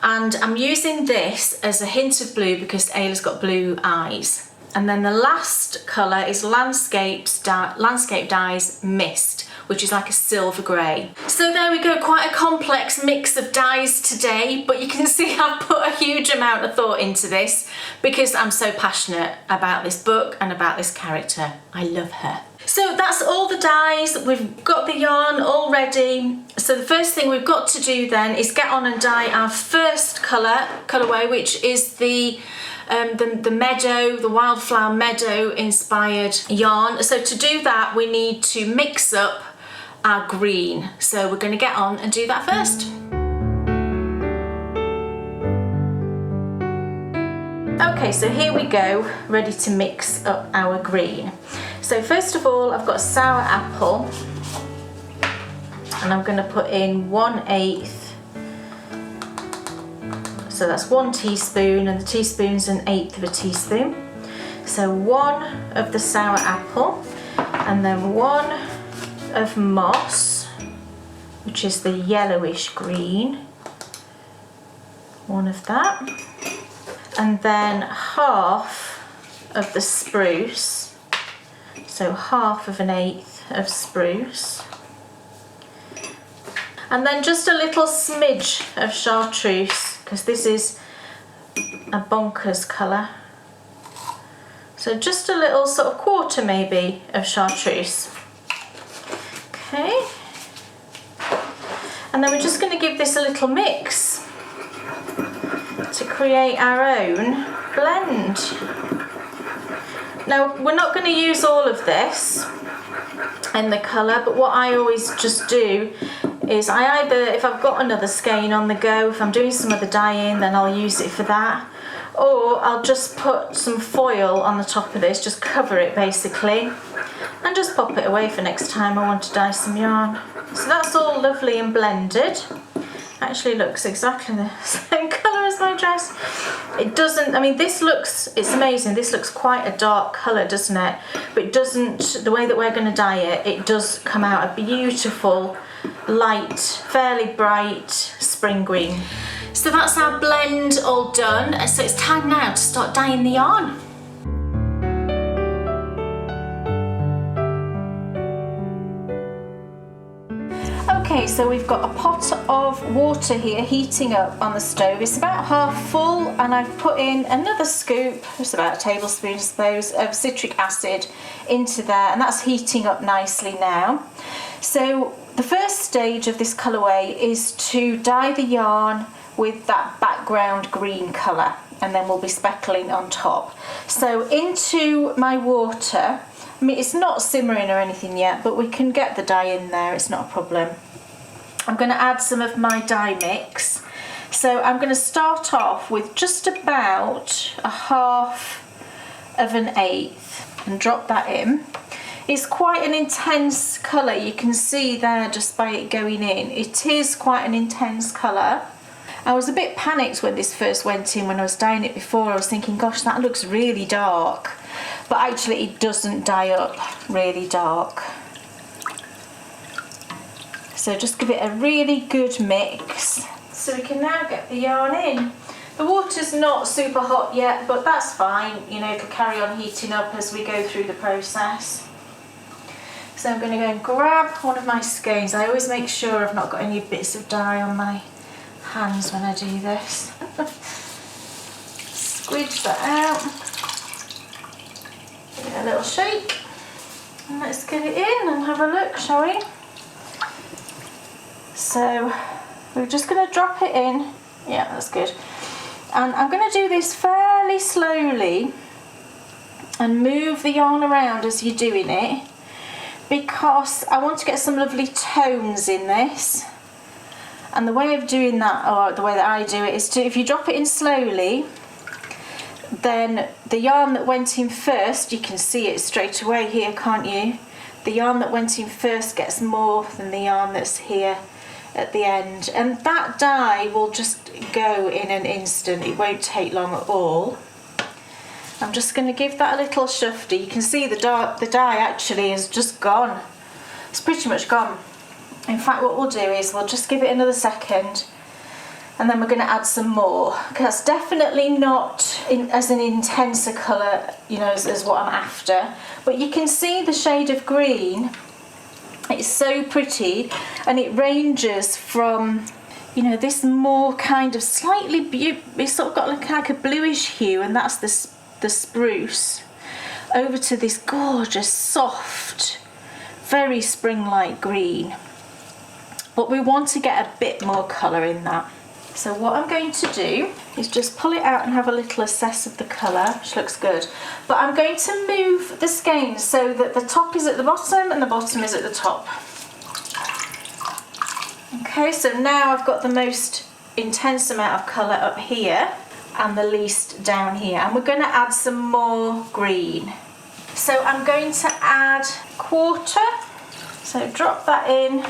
And I'm using this as a hint of blue because Ayla's got blue eyes. And then the last colour is Landscape Dyes Mist, which is like a silver grey. So there we go, quite a complex mix of dyes today, but you can see I've put a huge amount of thought into this because I'm so passionate about this book and about this character. I love her. So that's all the dyes. We've got the yarn all ready. So the first thing we've got to do then is get on and dye our first colourway, which is the meadow, the wildflower meadow inspired yarn. So to do that we need to mix up our green. So we're going to get on and do that first. Okay, so here we go, ready to mix up our green. So first of all I've got sour apple, and I'm going to put in 1/8. So that's 1 teaspoon, and the teaspoon's 1/8 of a teaspoon. So 1 of the sour apple, and then 1 of moss, which is the yellowish green. 1 of that. And then 1/2 of the spruce. So 1/2 of 1/8 of spruce. And then just a little smidge of chartreuse, because this is a bonkers colour. So just a little sort of quarter maybe of chartreuse. Okay. And then we're just going to give this a little mix to create our own blend. Now we're not going to use all of this in the colour, but what I always just do is I either, if I've got another skein on the go, if I'm doing some other dyeing, then I'll use it for that, or I'll just put some foil on the top of this, just cover it basically, and just pop it away for next time I want to dye some yarn. So that's all lovely and blended. Actually looks exactly the same colour as my dress. It doesn't, I mean this looks, it's amazing, this looks quite a dark colour, doesn't it? But it doesn't, the way that we're going to dye it, it does come out a beautiful, light, fairly bright spring green. So that's our blend all done. So it's time now to start dyeing the yarn. Okay, so we've got a pot of water here heating up on the stove. It's about half full, and I've put in another scoop, just about a tablespoon I suppose, of citric acid into there, and that's heating up nicely now. So the first stage of this colourway is to dye the yarn with that background green colour, and then we'll be speckling on top. So into my water, I mean it's not simmering or anything yet, but we can get the dye in there, it's not a problem. I'm going to add some of my dye mix. So I'm going to start off with just about a half of an eighth and drop that in. It's quite an intense colour, you can see there just by it going in. It is quite an intense colour. I was a bit panicked when this first went in, when I was dyeing it before. I was thinking, gosh, that looks really dark. But actually it doesn't dye up really dark. So just give it a really good mix. So we can now get the yarn in. The water's not super hot yet, but that's fine. You know, it'll carry on heating up as we go through the process. So I'm going to go and grab one of my skeins. I always make sure I've not got any bits of dye on my hands when I do this. Squidge that out. Give it a little shake. And let's get it in and have a look, shall we? So we're just going to drop it in. Yeah, that's good. And I'm going to do this fairly slowly and move the yarn around as you're doing it, because I want to get some lovely tones in this. And the way of doing that, or the way that I do it, is to, if you drop it in slowly, then the yarn that went in first, you can see it straight away here, can't you? The yarn that went in first gets more than the yarn that's here at the end, and that dye will just go in an instant. It won't take long at all. I'm just going to give that a little shufty. You can see the dye actually is just gone. It's pretty much gone. In fact, what we'll do is we'll just give it another second, and then we're going to add some more, because that's definitely not as an intense a colour, you know, as what I'm after. But you can see the shade of green. It's so pretty, and it ranges from, you know, this more kind of slightly, it's sort of got like a bluish hue, and that's the spruce, over to this gorgeous, soft, very spring-like green. But we want to get a bit more colour in that. So what I'm going to do is just pull it out and have a little assess of the colour, which looks good. But I'm going to move the skeins so that the top is at the bottom and the bottom is at the top. Okay, so now I've got the most intense amount of colour up here and the least down here. And we're going to add some more green. So I'm going to add 1/4. So drop that in.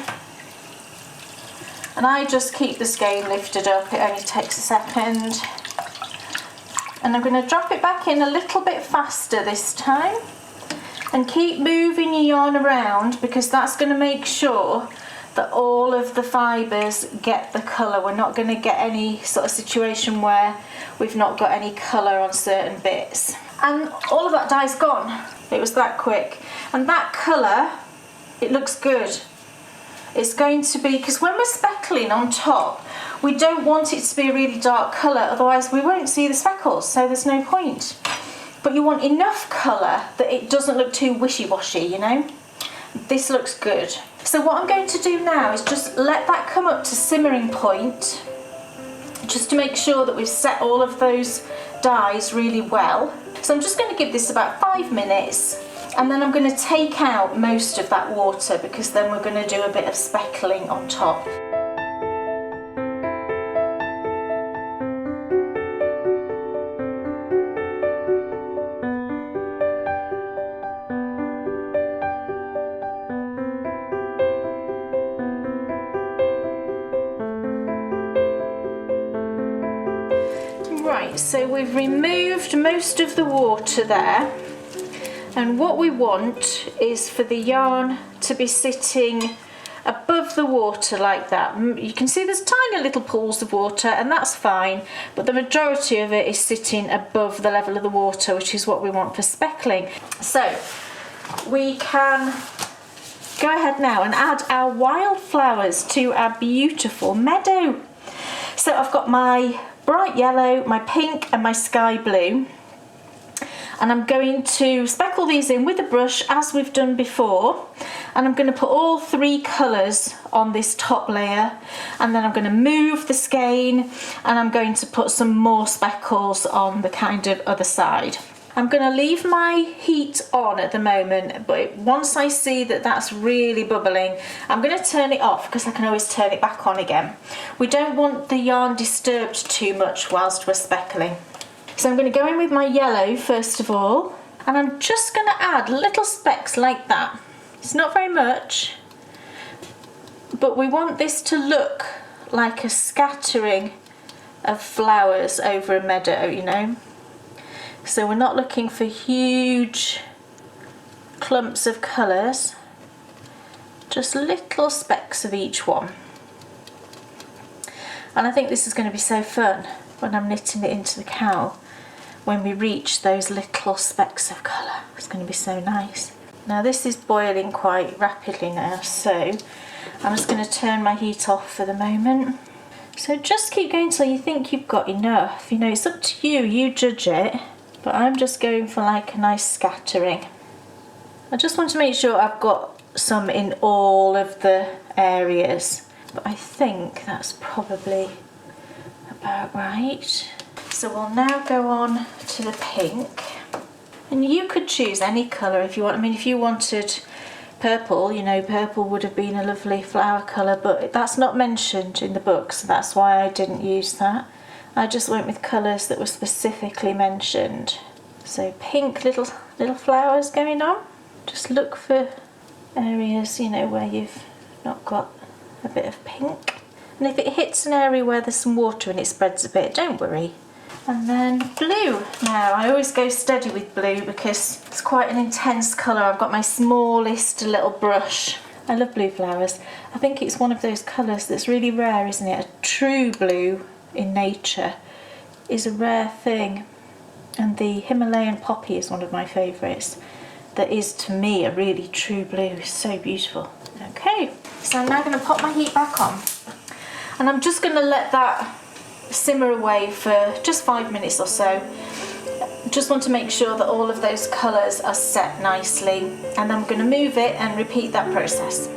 And I just keep the skein lifted up, it only takes a second. And I'm going to drop it back in a little bit faster this time. And keep moving your yarn around, because that's going to make sure that all of the fibres get the colour. We're not going to get any sort of situation where we've not got any colour on certain bits. And all of that dye's gone. It was that quick. And that colour, it looks good. It's going to be, because when we're speckling on top, we don't want it to be a really dark colour, otherwise we won't see the speckles, so there's no point. But you want enough colour that it doesn't look too wishy-washy, you know? This looks good. So what I'm going to do now is just let that come up to simmering point, just to make sure that we've set all of those dyes really well. So I'm just going to give this about 5 minutes. And then I'm going to take out most of that water, because then we're going to do a bit of speckling on top. Right, so we've removed most of the water there. And what we want is for the yarn to be sitting above the water like that. You can see there's tiny little pools of water, and that's fine, but the majority of it is sitting above the level of the water, which is what we want for speckling. So we can go ahead now and add our wildflowers to our beautiful meadow. So I've got my bright yellow, my pink and my sky blue, and I'm going to speckle these in with a brush as we've done before, and I'm going to put all three colours on this top layer, and then I'm going to move the skein and I'm going to put some more speckles on the kind of other side. I'm going to leave my heat on at the moment, but once I see that that's really bubbling, I'm going to turn it off because I can always turn it back on again. We don't want the yarn disturbed too much whilst we're speckling. So I'm going to go in with my yellow first of all, and I'm just going to add little specks like that. It's not very much, but we want this to look like a scattering of flowers over a meadow, you know. So we're not looking for huge clumps of colours, just little specks of each one. And I think this is going to be so fun when I'm knitting it into the cowl, when we reach those little specks of colour. It's going to be so nice. Now this is boiling quite rapidly now, so I'm just going to turn my heat off for the moment. So just keep going till you think you've got enough. You know, it's up to you, you judge it. But I'm just going for like a nice scattering. I just want to make sure I've got some in all of the areas, but I think that's probably about right. So we'll now go on to the pink, and you could choose any colour if you want. I mean, if you wanted purple, you know, purple would have been a lovely flower colour, but that's not mentioned in the book, so that's why I didn't use that. I just went with colours that were specifically mentioned. So pink little flowers going on. Just look for areas, you know, where you've not got a bit of pink. And if it hits an area where there's some water and it spreads a bit, don't worry. And then blue. Now I always go steady with blue because it's quite an intense colour. I've got my smallest little brush. I love blue flowers. I think it's one of those colours that's really rare, isn't it? A true blue in nature is a rare thing, and the Himalayan poppy is one of my favourites. That is to me a really true blue. So beautiful. Okay, so I'm now going to pop my heat back on, and I'm just going to let that simmer away for just 5 minutes or so. Just want to make sure that all of those colours are set nicely, and I'm going to move it and repeat that process.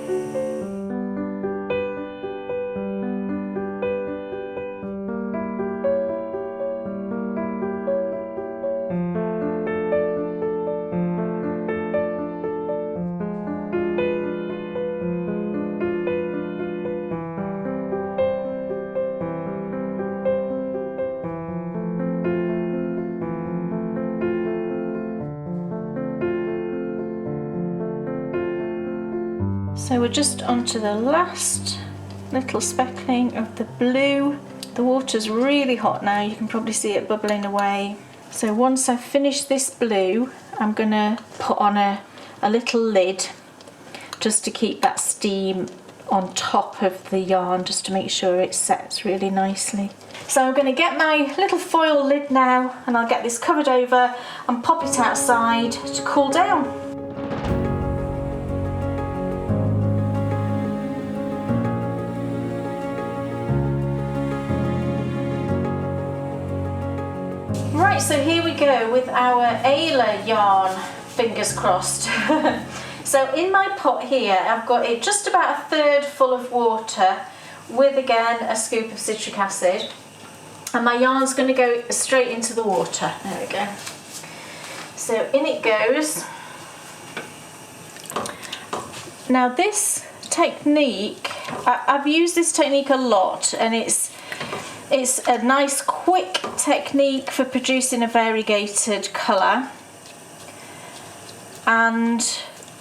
So we're just onto the last little speckling of the blue. The water's really hot now, you can probably see it bubbling away. So once I've finished this blue, I'm gonna put on a little lid just to keep that steam on top of the yarn, just to make sure it sets really nicely. So I'm gonna get my little foil lid now, and I'll get this covered over and pop it outside to cool down. Right, so here we go with our Ayla yarn, fingers crossed. So in my pot here, I've got it just about a third full of water with, again, a scoop of citric acid. And my yarn's going to go straight into the water. There we go. So in it goes. Now this technique, I've used this technique a lot, and it's a nice quick technique for producing a variegated colour, and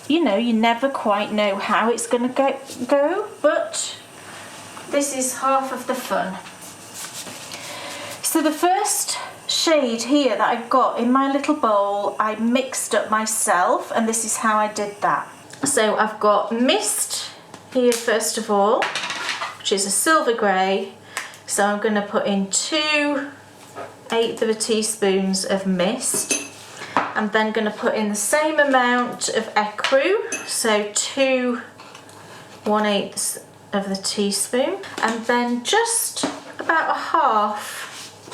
you know, you never quite know how it's going to go, but this is half of the fun. So the first shade here that I've got in my little bowl, I mixed up myself, and this is how I did that. So I've got mist here first of all, which is a silver grey. So I'm going to put in 2/8 teaspoons of mist. I'm then going to put in the same amount of ecru, so 2/1/8 of the teaspoon, and then just about a half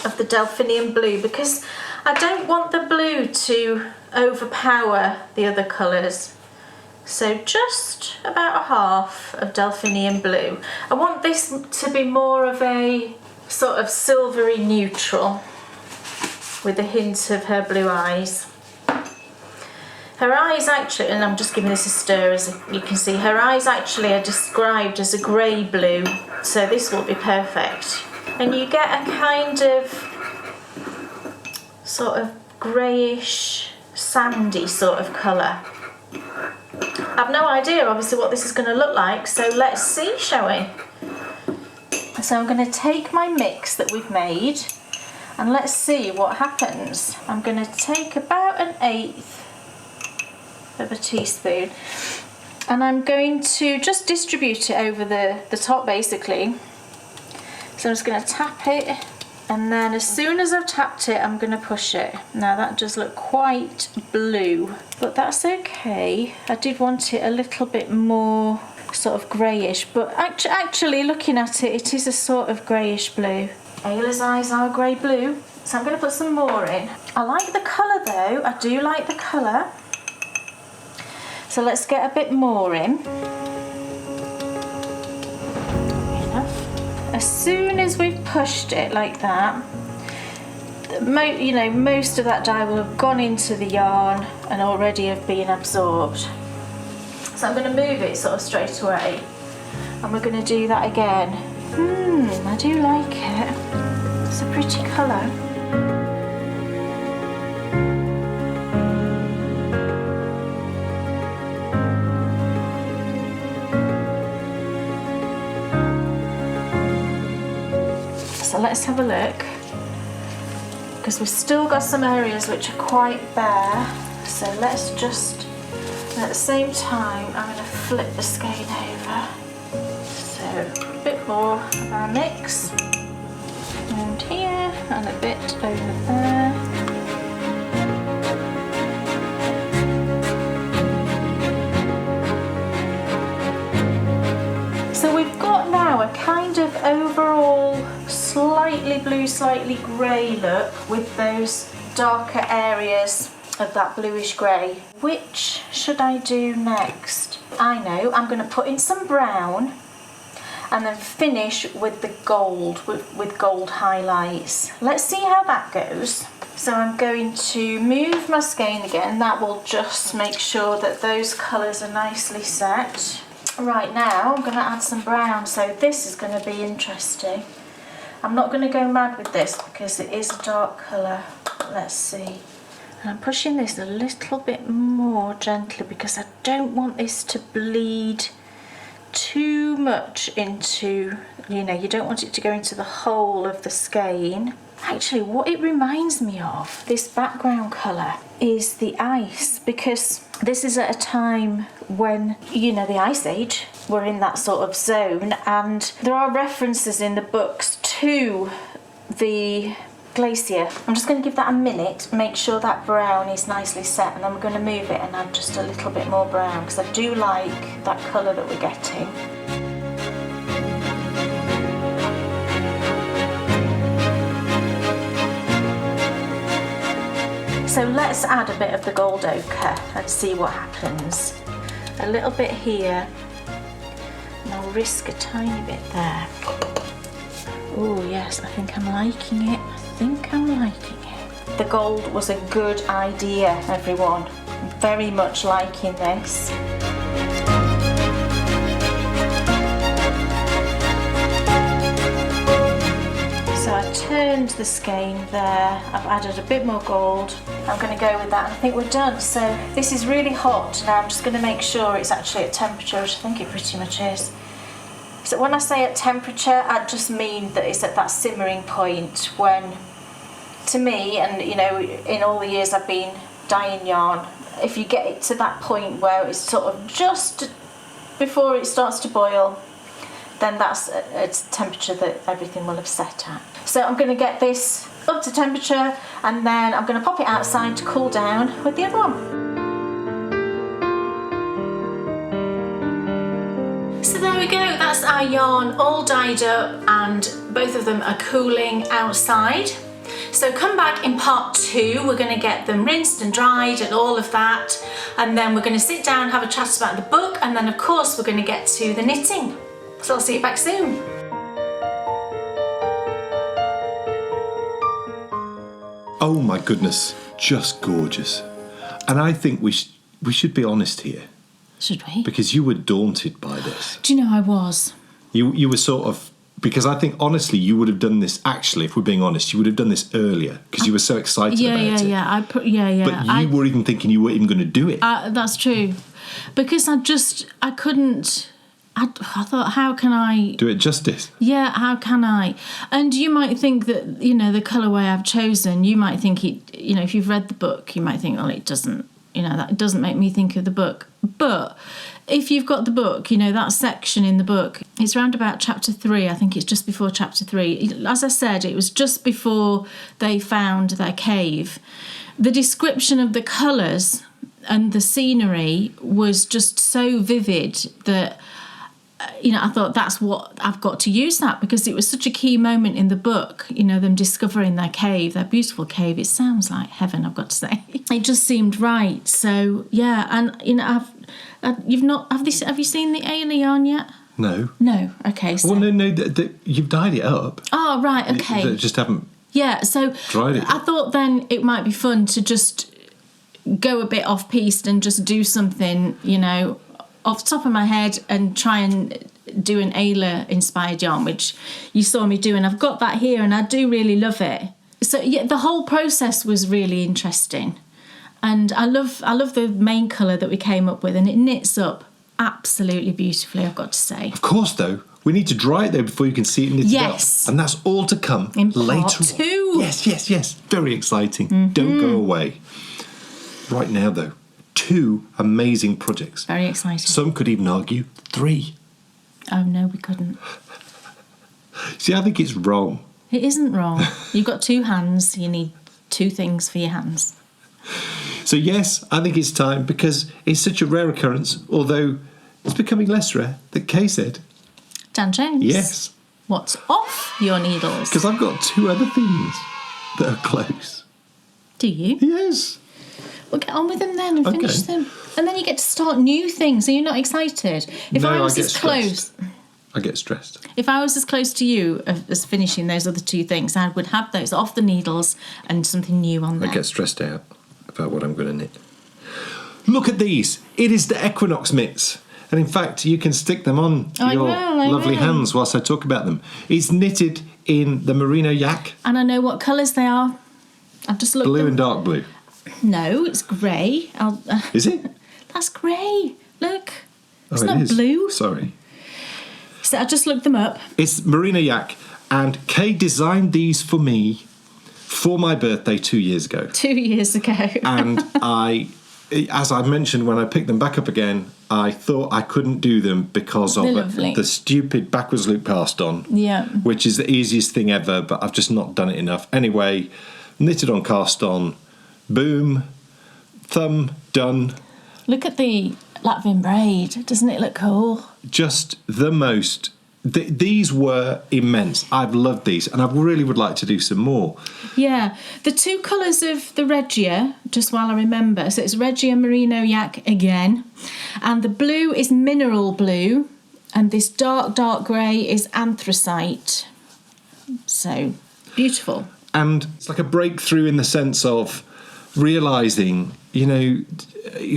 of the delphinium blue, because I don't want the blue to overpower the other colours. So just about a half of delphinium blue. I want this to be more of a sort of silvery neutral with a hint of her blue eyes. Her eyes actually, and I'm just giving this a stir as you can see, her eyes actually are described as a grey blue, so this will be perfect. And you get a kind of sort of greyish, sandy sort of colour. I've no idea obviously what this is going to look like, so let's see, shall we? So I'm going to take my mix that we've made and let's see what happens. I'm going to take about 1/8 of a teaspoon and I'm going to just distribute it over the top basically. So I'm just going to tap it, and then as soon as I've tapped it I'm going to push it. Now that does look quite blue, but that's okay. I did want it a little bit more sort of greyish, but actually looking at it, it is a sort of greyish blue. Ayla's eyes are grey blue, so I'm going to put some more in. I like the colour though, I do like the colour. So let's get a bit more in. Enough. As soon as we've pushed it like that, most of that dye will have gone into the yarn and already have been absorbed. So I'm going to move it sort of straight away, and we're going to do that again. I do like it. It's a pretty colour. So let's have a look, because we've still got some areas which are quite bare. So let's just, at the same time, I'm going to flip the skein over. So a bit more of our mix around here and a bit over there. So we've got now a kind of overall slightly blue, slightly grey look with those darker areas of that bluish grey. Which should I do next? I know, I'm going to put in some brown and then finish with the gold, with gold highlights. Let's see how that goes. So I'm going to move my skein again. That will just make sure that those colours are nicely set. Right, now I'm going to add some brown, so this is going to be interesting. I'm not going to go mad with this because it is a dark colour. Let's see. And I'm pushing this a little bit more gently because I don't want this to bleed too much into, you don't want it to go into the whole of the skein. Actually, what it reminds me of, this background colour, is the ice, because this is at a time when, the Ice Age, we're in that sort of zone, and there are references in the books to the glacier. I'm just going to give that a minute, make sure that brown is nicely set, and then we're going to move it and add just a little bit more brown, because I do like that colour that we're getting. So let's add a bit of the gold ochre and see what happens. A little bit here, and I'll risk a tiny bit there. Oh yes, I think I'm liking it. The gold was a good idea, everyone. I'm very much liking this. So I turned the skein there, I've added a bit more gold. I'm going to go with that, and I think we're done. So this is really hot. Now I'm just going to make sure it's actually at temperature, which I think it pretty much is. So when I say at temperature, I just mean that it's at that simmering point when, to me, and in all the years I've been dyeing yarn, if you get it to that point where it's sort of just before it starts to boil, then that's a temperature that everything will have set at. So I'm going to get this up to temperature, and then I'm going to pop it outside to cool down with the other one. So there we go, that's our yarn all dyed up, and both of them are cooling outside. So come back in part 2, we're going to get them rinsed and dried and all of that, and then we're going to sit down and have a chat about the book, and then of course we're going to get to the knitting. So I'll see you back soon. Oh my goodness, just gorgeous. And I think we should be honest here. Should we? Because you were daunted by this. Do you know I was? You were sort of, because I think honestly you would have done this, actually, if we're being honest, you would have done this earlier because you were so excited about it. Yeah. But you were even thinking you weren't even going to do it. That's true. Because I couldn't... I thought, how can I... Do it justice. Yeah, how can I? And you might think that, you know, the colourway I've chosen, you might think it, you know, if you've read the book, you might think, well, it doesn't, you know, that doesn't make me think of the book. But if you've got the book, you know, that section in the book, it's round about chapter 3. I think it's just before chapter 3. As I said, it was just before they found their cave. The description of the colours and the scenery was just so vivid that... you know, I thought that's what I've got to use that, because it was such a key moment in the book, you know, them discovering their cave, their beautiful cave. It sounds like heaven, I've got to say. It just seemed right. So, yeah, and, you know, have you seen the Ailey yarn yet? No. No, okay. So. Well, no, you've dyed it up. Oh, right, okay. You just haven't dried it. I thought then it might be fun to just go a bit off-piste and just do something, you know, off the top of my head and try and do an Ayla inspired yarn, which you saw me do, and I've got that here and I do really love it. So yeah, the whole process was really interesting, and I love the main colour that we came up with, and it knits up absolutely beautifully, I've got to say. Of course, though, we need to dry it though before you can see it knitted up. Yes. And that's all to come in later part 2. on. Yes. Very exciting. Don't go away. Right now, though, 2 amazing projects. Very exciting. Some could even argue 3. Oh, no, we couldn't. See, I think it's wrong. It isn't wrong. You've got 2 hands. You need 2 things for your hands. So, yes, I think it's time, because it's such a rare occurrence, although it's becoming less rare, that Kay said... Dan Jones? Yes. What's off your needles? Because I've got 2 other things that are close. Do you? Yes. We'll get on with them then and finish them. And then you get to start new things. Are you not excited? If I was as close... I get stressed. If I was as close to you as finishing those other 2 things, I would have those off the needles and something new on there. I get stressed out about what I'm going to knit. Look at these. It is the Equinox Mitts. And in fact, you can stick them on your lovely hands whilst I talk about them. It's knitted in the merino yak. And I know what colours they are. I've just looked Blue and dark blue. No, it's grey. Is it? That's grey. Look. It's it not is. blue. Sorry. So I just looked them up. It's merino yak, and Kay designed these for me for my birthday 2 years ago. 2 years ago. And as I mentioned when I picked them back up again, I thought I couldn't do them because of the stupid backwards loop cast on. Yeah. Which is the easiest thing ever, but I've just not done it enough. Anyway, knitted on, cast on, boom, thumb, done. Look at the Latvian braid. Doesn't it look cool? Just the most... These were immense. I've loved these, and I really would like to do some more. Yeah. The 2 colours of the Regia, just while I remember, so it's Regia Merino Yak again, and the blue is mineral blue, and this dark grey is anthracite. So, beautiful. And it's like a breakthrough in the sense of realising, you know,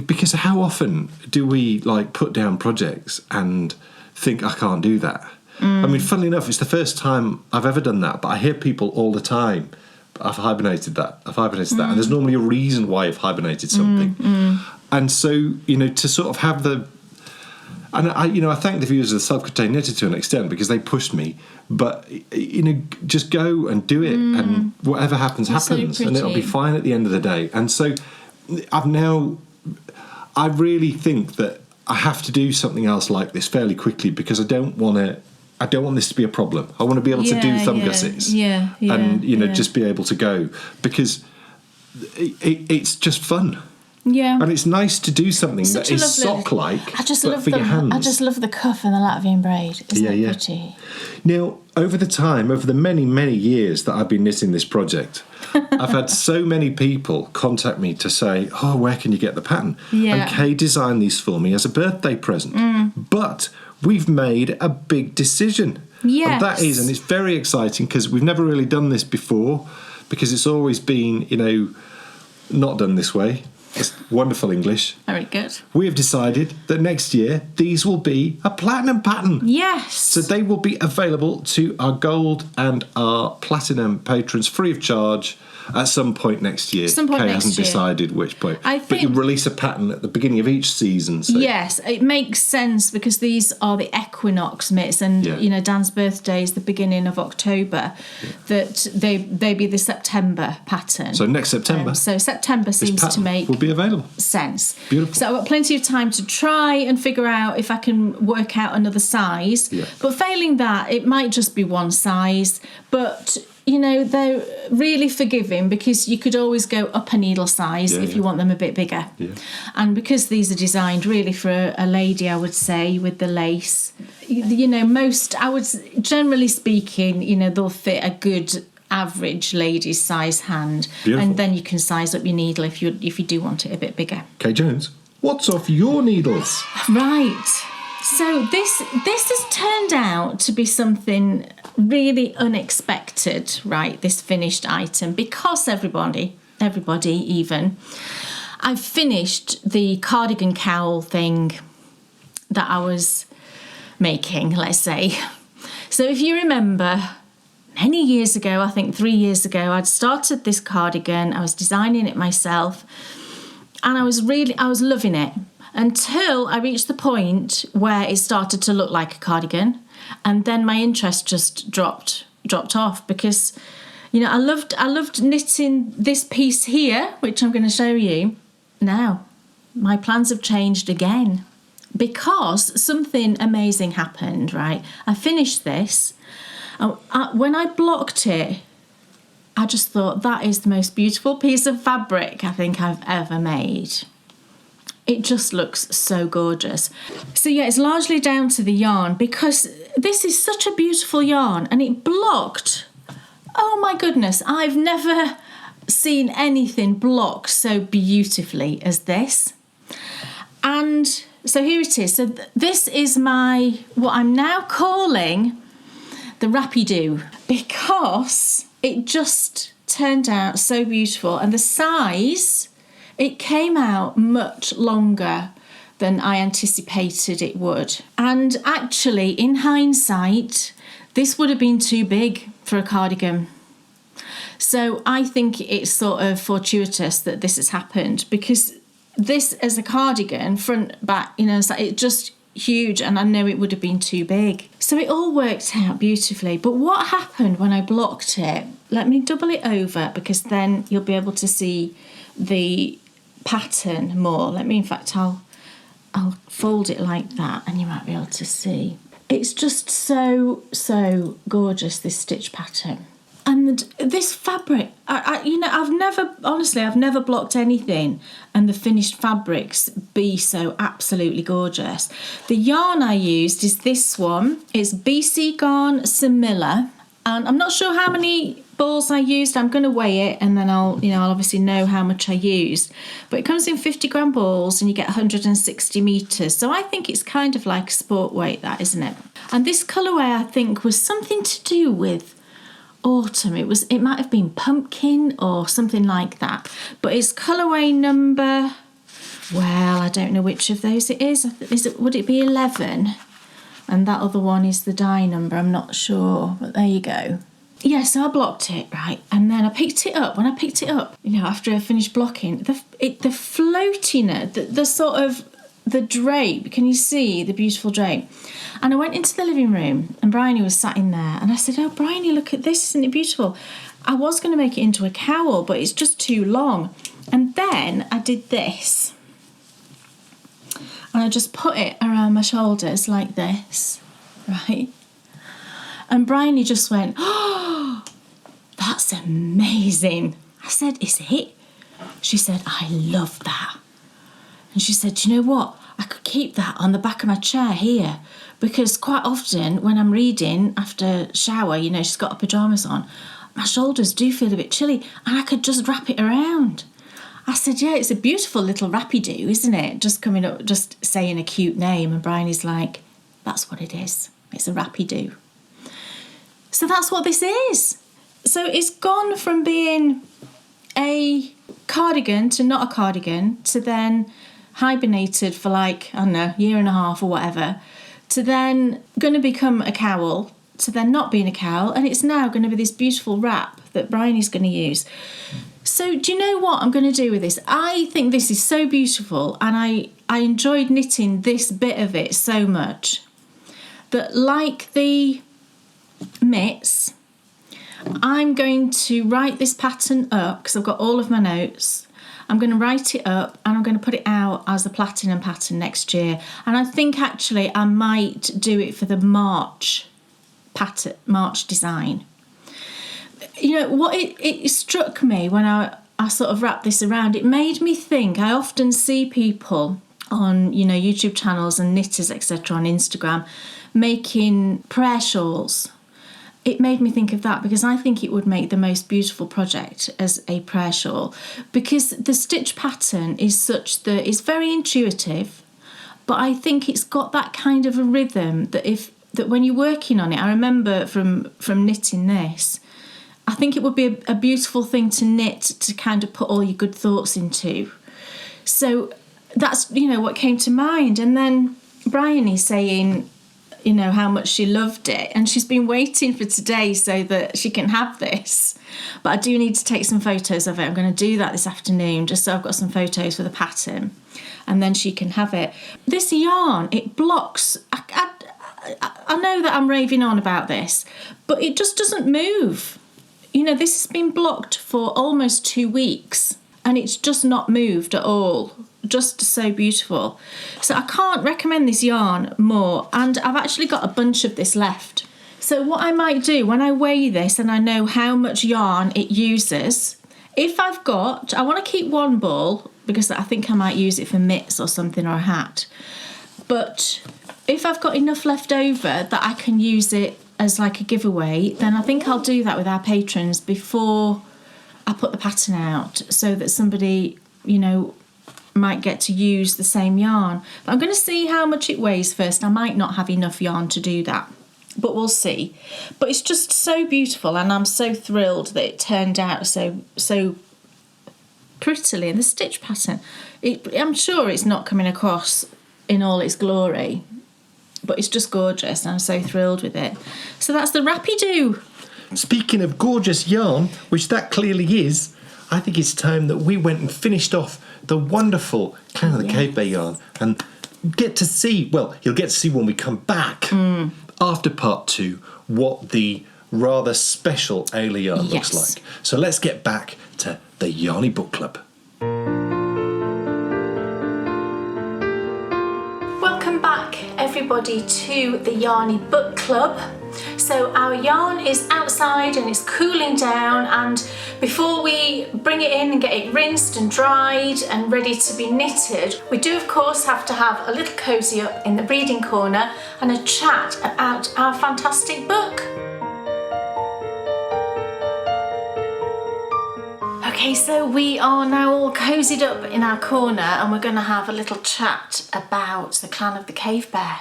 because how often do we, like, put down projects and think, I can't do that? I mean, funnily enough, it's the first time I've ever done that, but I hear people all the time, I've hibernated that, and there's normally a reason why I've hibernated something. And so, you know, to sort of have the... And I thank the viewers of the Self-Contained Knitter to an extent, because they pushed me, but, you know, just go and do it, and whatever happens, happens, so and it'll be fine at the end of the day. And so I really think that I have to do something else like this fairly quickly because I don't want this to be a problem. I want to be able to do thumb gussets. And, just be able to go because it's just fun. Yeah. And it's nice to do something that is sock-like, but for your hands. I just love the cuff and the Latvian braid. Isn't it pretty? Now, over the many, many years that I've been knitting this project, I've had so many people contact me to say, oh, where can you get the pattern? Yeah. And Kay designed these for me as a birthday present. But we've made a big decision. Yes. And it's very exciting because we've never really done this before because it's always been, not done this way. It's wonderful English. Very good. We have decided that next year these will be a platinum pattern. Yes. So they will be available to our gold and our platinum patrons free of charge at some point next year. Kay hasn't decided which point. But you release a pattern at the beginning of each season. So. Yes, it makes sense because these are the Equinox Mitts and, Dan's birthday is the beginning of October, that they be the September pattern. So next September. So September seems to make will be available. Sense. Beautiful. So I've got plenty of time to try and figure out if I can work out another size. Yeah. But failing that, it might just be one size. But they're really forgiving because you could always go up a needle size if you want them a bit bigger. Yeah. And because these are designed really for a lady, I would say, with the lace, generally speaking, they'll fit a good average lady's size hand. Beautiful. And then you can size up your needle if you do want it a bit bigger. Kay Jones, what's off your needles? Right. So this has turned out to be something really unexpected, right? This finished item, because everybody even, I've finished the cardigan cowl thing that I was making, let's say. So if you remember, many years ago, I think 3 years ago, I'd started this cardigan. I was designing it myself, and I was loving it. Until I reached the point where it started to look like a cardigan, and then my interest just dropped off because, I loved knitting this piece here, which I'm going to show you now. My plans have changed again because something amazing happened. Right, I finished this. When I blocked it, I just thought that is the most beautiful piece of fabric I think I've ever made. It just looks so gorgeous. So it's largely down to the yarn because this is such a beautiful yarn and it blocked. Oh my goodness, I've never seen anything block so beautifully as this. And so here it is. So this is what I'm now calling the Wrappy Do because it just turned out so beautiful, and the size, it came out much longer than I anticipated it would. And actually, in hindsight, this would have been too big for a cardigan. So I think it's sort of fortuitous that this has happened because this as a cardigan, front, back, it's just huge, and I know it would have been too big. So it all worked out beautifully. But what happened when I blocked it, let me double it over because then you'll be able to see the pattern more. I'll fold it like that and you might be able to see. It's just so gorgeous, this stitch pattern. And this fabric, I've never blocked anything and the finished fabrics be so absolutely gorgeous. The yarn I used is this one. It's BC Garn Samilla, and I'm not sure how many balls I used. I'm going to weigh it and then I'll obviously know how much I used. But it comes in 50 gram balls and you get 160 meters. So I think it's kind of like sport weight, that, isn't it? And this colourway I think was something to do with autumn. It might have been pumpkin or something like that. But it's colourway number, well, I don't know which of those it is. Would it be 11? And that other one is the die number, I'm not sure, but there you go. Yeah, so I blocked it, right, and then I picked it up. When I picked it up, after I finished blocking, the floatiness, the sort of, the drape, can you see the beautiful drape? And I went into the living room and Bryony was sat in there and I said, oh, Bryony, look at this, isn't it beautiful? I was going to make it into a cowl, but it's just too long. And then I did this. and I just put it around my shoulders like this, right? And Bryony just went, "Oh, that's amazing." I said, "Is it?" She said, "I love that." And she said, "Do you know what? I could keep that on the back of my chair here, because quite often when I'm reading after shower, you know, she's got her pyjamas on, my shoulders do feel a bit chilly, and I could just wrap it around." I said, "Yeah, it's a beautiful little Wrappy Do, isn't it? Just coming up, just saying a cute name." And Bryony's like, "That's what it is. It's a Wrappy Do." So that's what this is. So it's gone from being a cardigan to not a cardigan, to then hibernated for like, I don't know, year and a half or whatever, to then going to become a cowl, to then not being a cowl, and it's now going to be this beautiful wrap that Bryony's going to use. So do you know what I'm going to do with this? I think this is so beautiful, and I enjoyed knitting this bit of it so much that, like the mitts, I'm going to write this pattern up, because I've got all of my notes. I'm going to write it up and I'm going to put it out as a platinum pattern next year. And I think actually I might do it for the March pattern, March design. You know, what it struck me when I sort of wrapped this around, it made me think, I often see people on, you know, YouTube channels and knitters, etc., on Instagram, making prayer shawls. It made me think of that, because I think it would make the most beautiful project as a prayer shawl, because the stitch pattern is such that it's very intuitive, but I think it's got that kind of a rhythm that when you're working on it, I remember from knitting this, I think it would be a beautiful thing to knit, to kind of put all your good thoughts into. So that's, you know, what came to mind. And then Bryony saying, you know, how much she loved it, and she's been waiting for today so that she can have this. But I do need to take some photos of it. I'm going to do that this afternoon, just so I've got some photos for the pattern, and then she can have it. This yarn, it blocks. I know that I'm raving on about this, but it just doesn't move. You know, this has been blocked for almost 2 weeks, and it's just not moved at all. Just so beautiful. So I can't recommend this yarn more, and I've actually got a bunch of this left. So what I might do when I weigh this and I know how much yarn it uses, if I've got, I want to keep one ball because I think I might use it for mitts or something, or a hat, but if I've got enough left over that I can use it as like a giveaway, then I think I'll do that with our patrons before I put the pattern out, so that somebody, you know, might get to use the same yarn. But I'm going to see how much it weighs first. I might not have enough yarn to do that, but we'll see. But it's just so beautiful, and I'm so thrilled that it turned out so prettily. And the stitch pattern, I'm sure it's not coming across in all its glory, but it's just gorgeous, and I'm so thrilled with it. So that's the Wrappy Do. Speaking of gorgeous yarn, which that clearly is, I think it's time that we went and finished off the wonderful Clan of the Cave Bear yarn, and get to see, well, you'll get to see when we come back after part 2 what the rather special Ayla yarn looks like. So let's get back to the Yarny Book Club. Welcome back everybody to the Yarny Book Club. So our yarn is outside and it's cooling down, and before we bring it in and get it rinsed and dried and ready to be knitted, we do of course have to have a little cosy up in the reading corner and a chat about our fantastic book. Okay, so we are now all cozied up in our corner, and we're going to have a little chat about the Clan of the Cave Bear.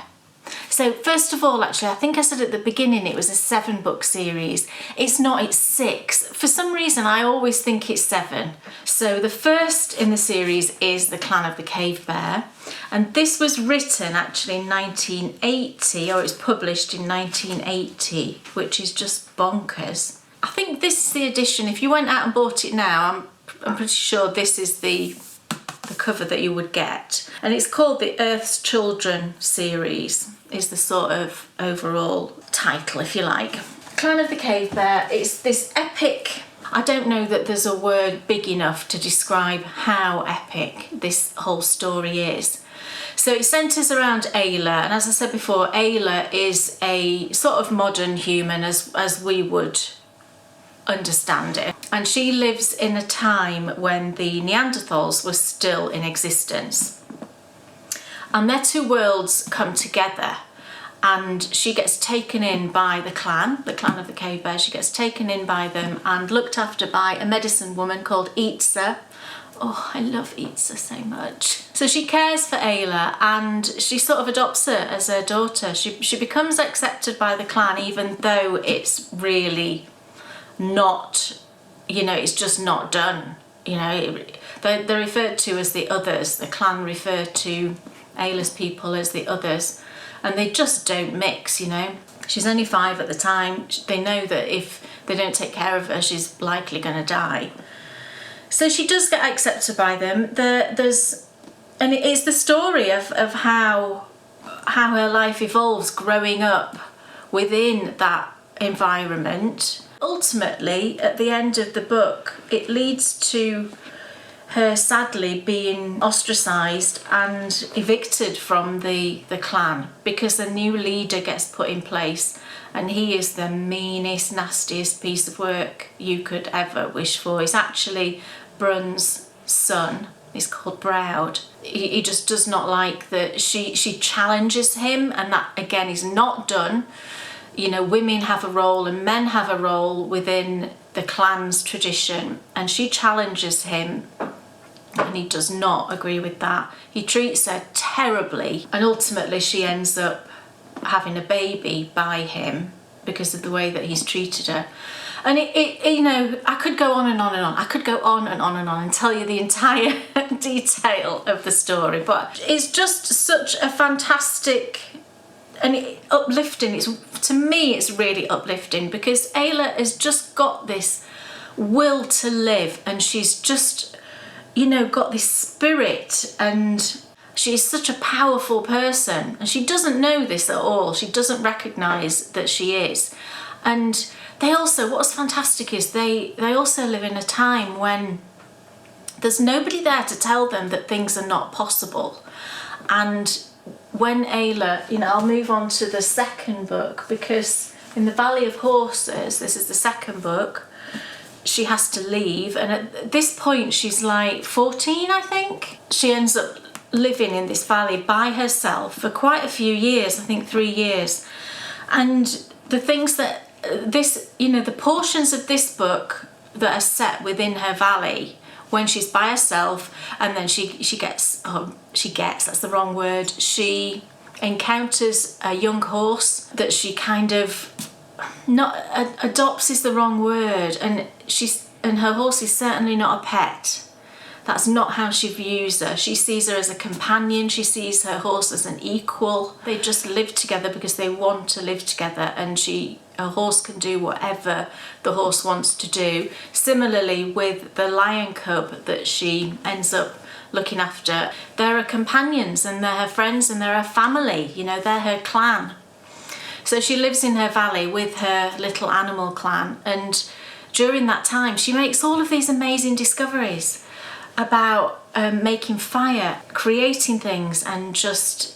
So first of all, actually, I think I said at the beginning it was a 7-book series. It's not, it's 6. For some reason, I always think it's 7. So the first in the series is the Clan of the Cave Bear. And this was written actually in 1980, or it was published in 1980, which is just bonkers. I think this is the edition, if you went out and bought it now, I'm pretty sure this is the cover that you would get. And it's called the Earth's Children series, is the sort of overall title, if you like. Clan of the Cave Bear, it's this epic, I don't know that there's a word big enough to describe how epic this whole story is. So it centres around Ayla, and as I said before, Ayla is a sort of modern human as we would understand it. And she lives in a time when the Neanderthals were still in existence. And their two worlds come together, and she gets taken in by the clan of the cave bears. She gets taken in by them and looked after by a medicine woman called Itza. Oh, I love Itza so much. So she cares for Ayla and she sort of adopts her as her daughter. She becomes accepted by the clan, even though it's really not, you know, it's just not done. You know, they're referred to as the others. The clan refer to Ayla's people as the others, and they just don't mix, you know. She's only 5 at the time. They know that if they don't take care of her, she's likely going to die. So she does get accepted by them. And it's the story of how her life evolves growing up within that environment. Ultimately, at the end of the book, it leads to her sadly being ostracised and evicted from the clan because a new leader gets put in place, and he is the meanest, nastiest piece of work you could ever wish for. He's actually Brun's son. He's called Browd. He just does not like that she challenges him, and that again is not done. You know, women have a role and men have a role within the clan's tradition, and she challenges him and he does not agree with that. He treats her terribly, and ultimately she ends up having a baby by him because of the way that he's treated her. And it you know, I could go on and on and on. I could go on and on and on and tell you the entire detail of the story, but it's just such a fantastic and uplifting. To me, it's really uplifting because Ayla has just got this will to live, and she's just, you know, got this spirit, and she's such a powerful person, and she doesn't know this at all. She doesn't recognise that she is. And they also, what's fantastic is they also live in a time when there's nobody there to tell them that things are not possible. And when Ayla, you know, I'll move on to the second book, because in the Valley of Horses, this is the second book, she has to leave, and at this point she's like 14, I think. She ends up living in this valley by herself for quite a few years, I think 3 years. And the things that this, you know, the portions of this book that are set within her valley when she's by herself, and then she that's the wrong word, she encounters a young horse that she kind of adopts is the wrong word, and her horse is certainly not a pet. That's not how she views her. She sees her as a companion. She sees her horse as an equal. They just live together because they want to live together, and her horse can do whatever the horse wants to do. Similarly with the lion cub that she ends up looking after, they're her companions and they're her friends and they're her family, you know, they're her clan. So she lives in her valley with her little animal clan, and during that time she makes all of these amazing discoveries about making fire, creating things, and just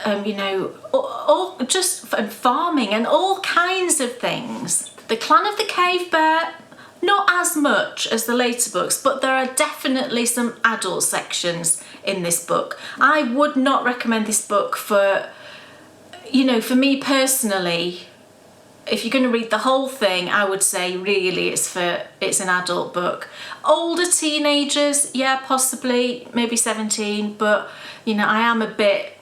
you know, all just farming and all kinds of things. The Clan of the Cave Bear, not as much as the later books, but there are definitely some adult sections in this book. I would not recommend this book for, you know, for me personally. If you're going to read the whole thing, I would say really it's an adult book. Older teenagers, yeah, possibly, maybe 17, but you know, I am a bit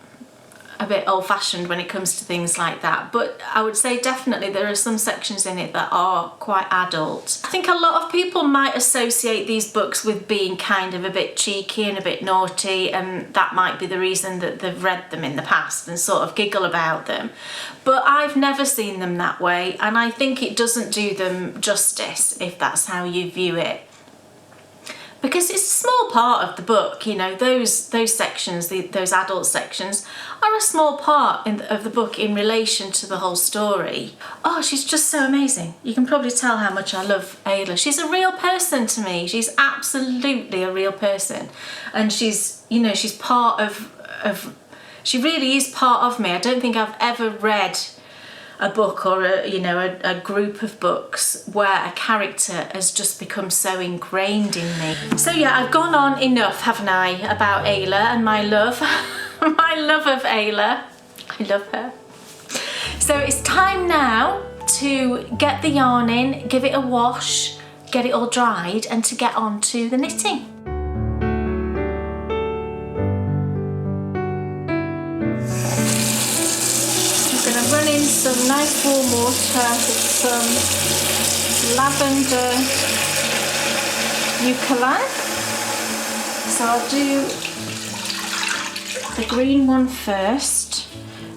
old-fashioned when it comes to things like that. But I would say definitely there are some sections in it that are quite adult. I think a lot of people might associate these books with being kind of a bit cheeky and a bit naughty, and that might be the reason that they've read them in the past and sort of giggle about them. But I've never seen them that way, and I think it doesn't do them justice if that's how you view it. Because it's a small part of the book, you know, those sections, those adult sections, are a small part of the book in relation to the whole story. Oh, she's just so amazing. You can probably tell how much I love Ayla. She's a real person to me. She's absolutely a real person. And she's, you know, she's part of She really is part of me. I don't think I've ever read a book or a group of books where a character has just become so ingrained in me. So yeah, I've gone on enough, haven't I, about Ayla and my love. My love of Ayla. I love her. So it's time now to get the yarn in, give it a wash, get it all dried, and to get on to the knitting. Run in some nice warm water with some lavender eucalypt. So I'll do the green one first,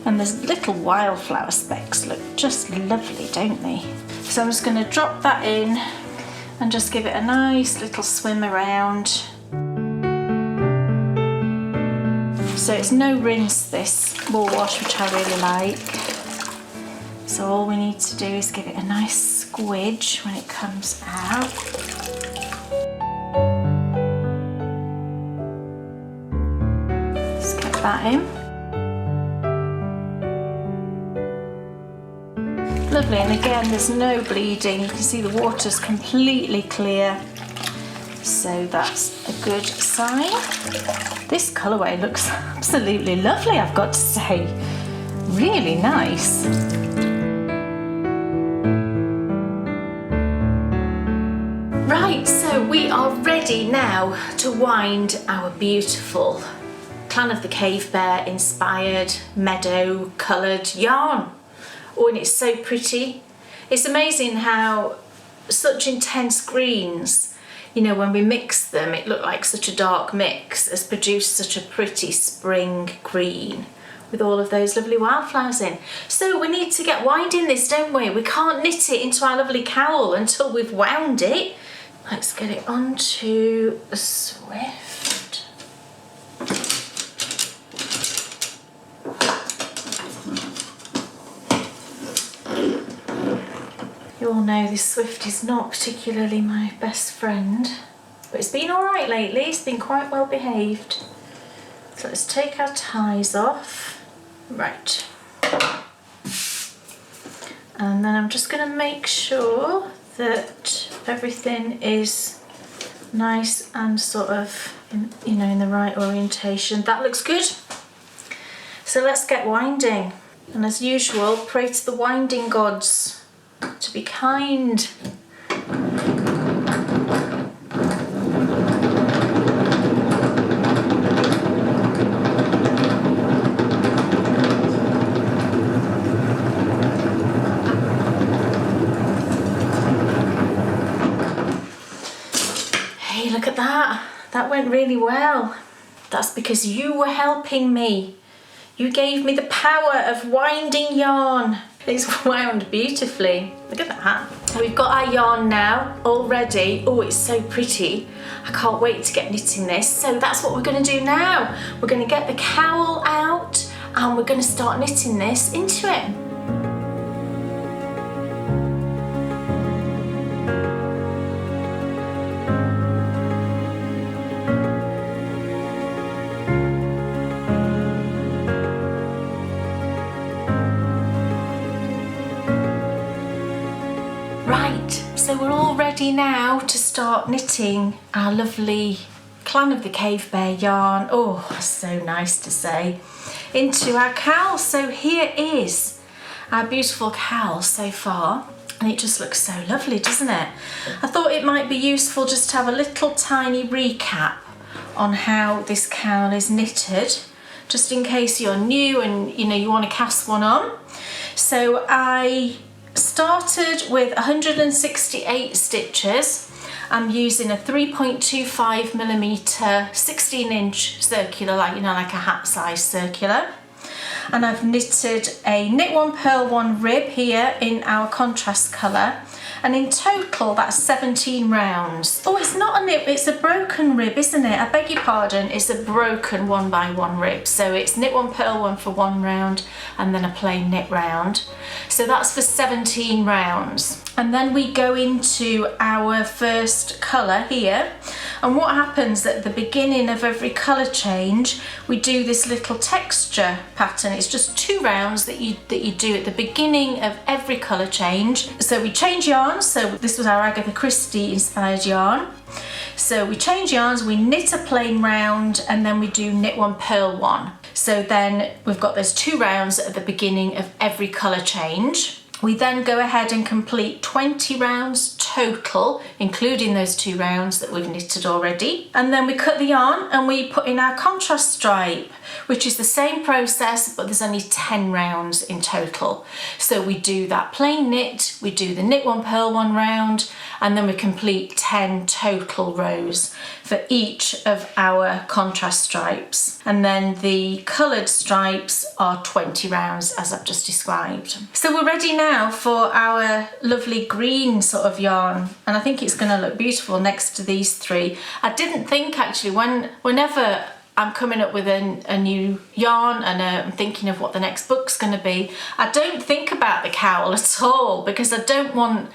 and the little wildflower specks look just lovely, don't they? So I'm just going to drop that in and just give it a nice little swim around. So it's no rinse, this wool wash, which I really like. So all we need to do is give it a nice squidge when it comes out. Just get that in. Lovely, and again there's no bleeding. You can see the water's completely clear. So that's a good sign. This colourway looks absolutely lovely, I've got to say. Really nice. Right, so we are ready now to wind our beautiful Clan of the Cave Bear inspired meadow coloured yarn. Oh, and it's so pretty. It's amazing how such intense greens, you know, when we mix them, it looked like such a dark mix, has produced such a pretty spring green with all of those lovely wildflowers in. So we need to get winding this, don't we? We can't knit it into our lovely cowl until we've wound it. Let's get it onto the Swift. You all know this Swift is not particularly my best friend, but it's been all right lately. It's been quite well behaved. So let's take our ties off. Right. And then I'm just going to make sure that everything is nice and sort of, in the right orientation. That looks good. So let's get winding. And as usual, pray to the winding gods to be kind. Look at that. That went really well. That's because you were helping me. You gave me the power of winding yarn. It's wound beautifully. Look at that. We've got our yarn now all ready. Oh, it's so pretty. I can't wait to get knitting this. So that's what we're going to do now. We're going to get the cowl out and we're going to start knitting this into it. So we're all ready now to start knitting our lovely Clan of the Cave Bear yarn. Oh, so nice to say. Into our cowl. So here is our beautiful cowl so far. And it just looks so lovely, doesn't it? I thought it might be useful just to have a little tiny recap on how this cowl is knitted, just in case you're new and you want to cast one on. So I started with 168 stitches. I'm using a 3.25mm 16-inch circular, like a hat size circular. And I've knitted a knit one, purl one rib here in our contrast colour. And in total, that's 17 rounds. Oh, it's not a knit, it's a broken rib, isn't it? I beg your pardon, it's a broken 1x1 rib. So it's knit one, purl one for 1 round, and then a plain knit round. So that's for 17 rounds. And then we go into our first colour here. And what happens at the beginning of every colour change, we do this little texture pattern. It's just 2 rounds that you do at the beginning of every colour change. So we change yarns. So this was our Agatha Christie inspired yarn. So we change yarns, we knit a plain round, and then we do knit 1, purl 1. So then we've got those 2 rounds at the beginning of every colour change. We then go ahead and complete 20 rounds total, including those 2 rounds that we've knitted already. And then we cut the yarn and we put in our contrast stripe, which is the same process, but there's only 10 rounds in total. So we do that plain knit, we do the knit 1, purl 1 round, and then we complete 10 total rows for each of our contrast stripes. And then the coloured stripes are 20 rounds, as I've just described. So we're ready now for our lovely green sort of yarn, and I think it's going to look beautiful next to these 3. I didn't think actually, whenever I'm coming up with a new yarn and I'm thinking of what the next book's going to be, I don't think about the cowl at all, because I don't want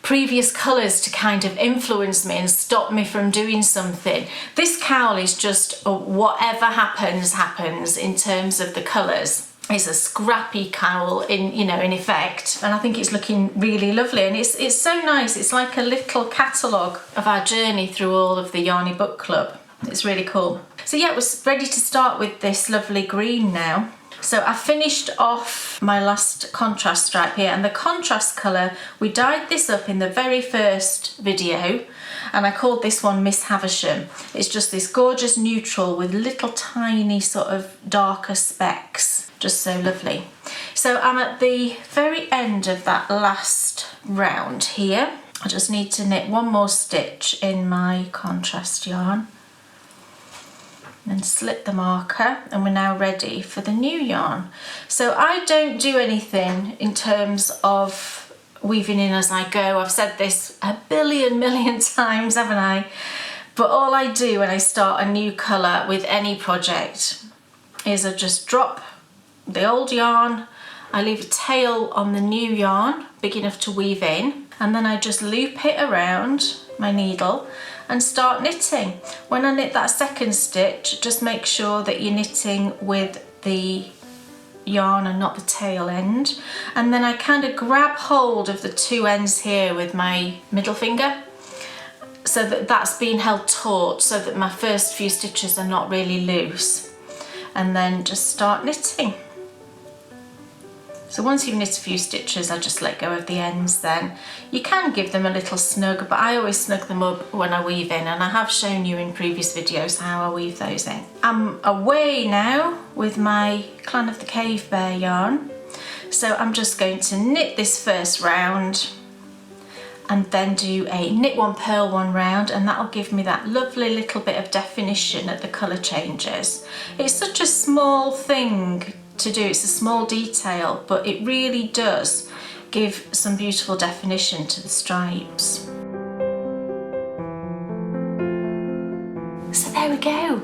previous colours to kind of influence me and stop me from doing something. This cowl is just whatever happens in terms of the colours. It's a scrappy cowl in effect, and I think it's looking really lovely, and it's so nice. It's like a little catalogue of our journey through all of the Yarny Book Club. It's really cool. So yeah, we're ready to start with this lovely green now. So I finished off my last contrast stripe here, and the contrast colour, we dyed this up in the very first video, and I called this one Miss Havisham. It's just this gorgeous neutral with little tiny sort of darker specks, just so lovely. So I'm at the very end of that last round here. I just need to knit 1 more stitch in my contrast yarn, then slip the marker, and we're now ready for the new yarn. So I don't do anything in terms of weaving in as I go. I've said this a million times, haven't I? But all I do when I start a new colour with any project is I just drop the old yarn, I leave a tail on the new yarn big enough to weave in, and then I just loop it around my needle and start knitting. When I knit that second stitch, just make sure that you're knitting with the yarn and not the tail end, and then I kind of grab hold of the 2 ends here with my middle finger, so that that's being held taut, so that my first few stitches are not really loose, and then just start knitting. So once you've knit a few stitches, I just let go of the ends then. You can give them a little snug, but I always snug them up when I weave in, and I have shown you in previous videos how I weave those in. I'm away now with my Clan of the Cave Bear yarn. So I'm just going to knit this first round and then do a knit 1, purl 1 round, and that'll give me that lovely little bit of definition at the colour changes. It's such a small thing to do, it's a small detail, but it really does give some beautiful definition to the stripes. So there we go.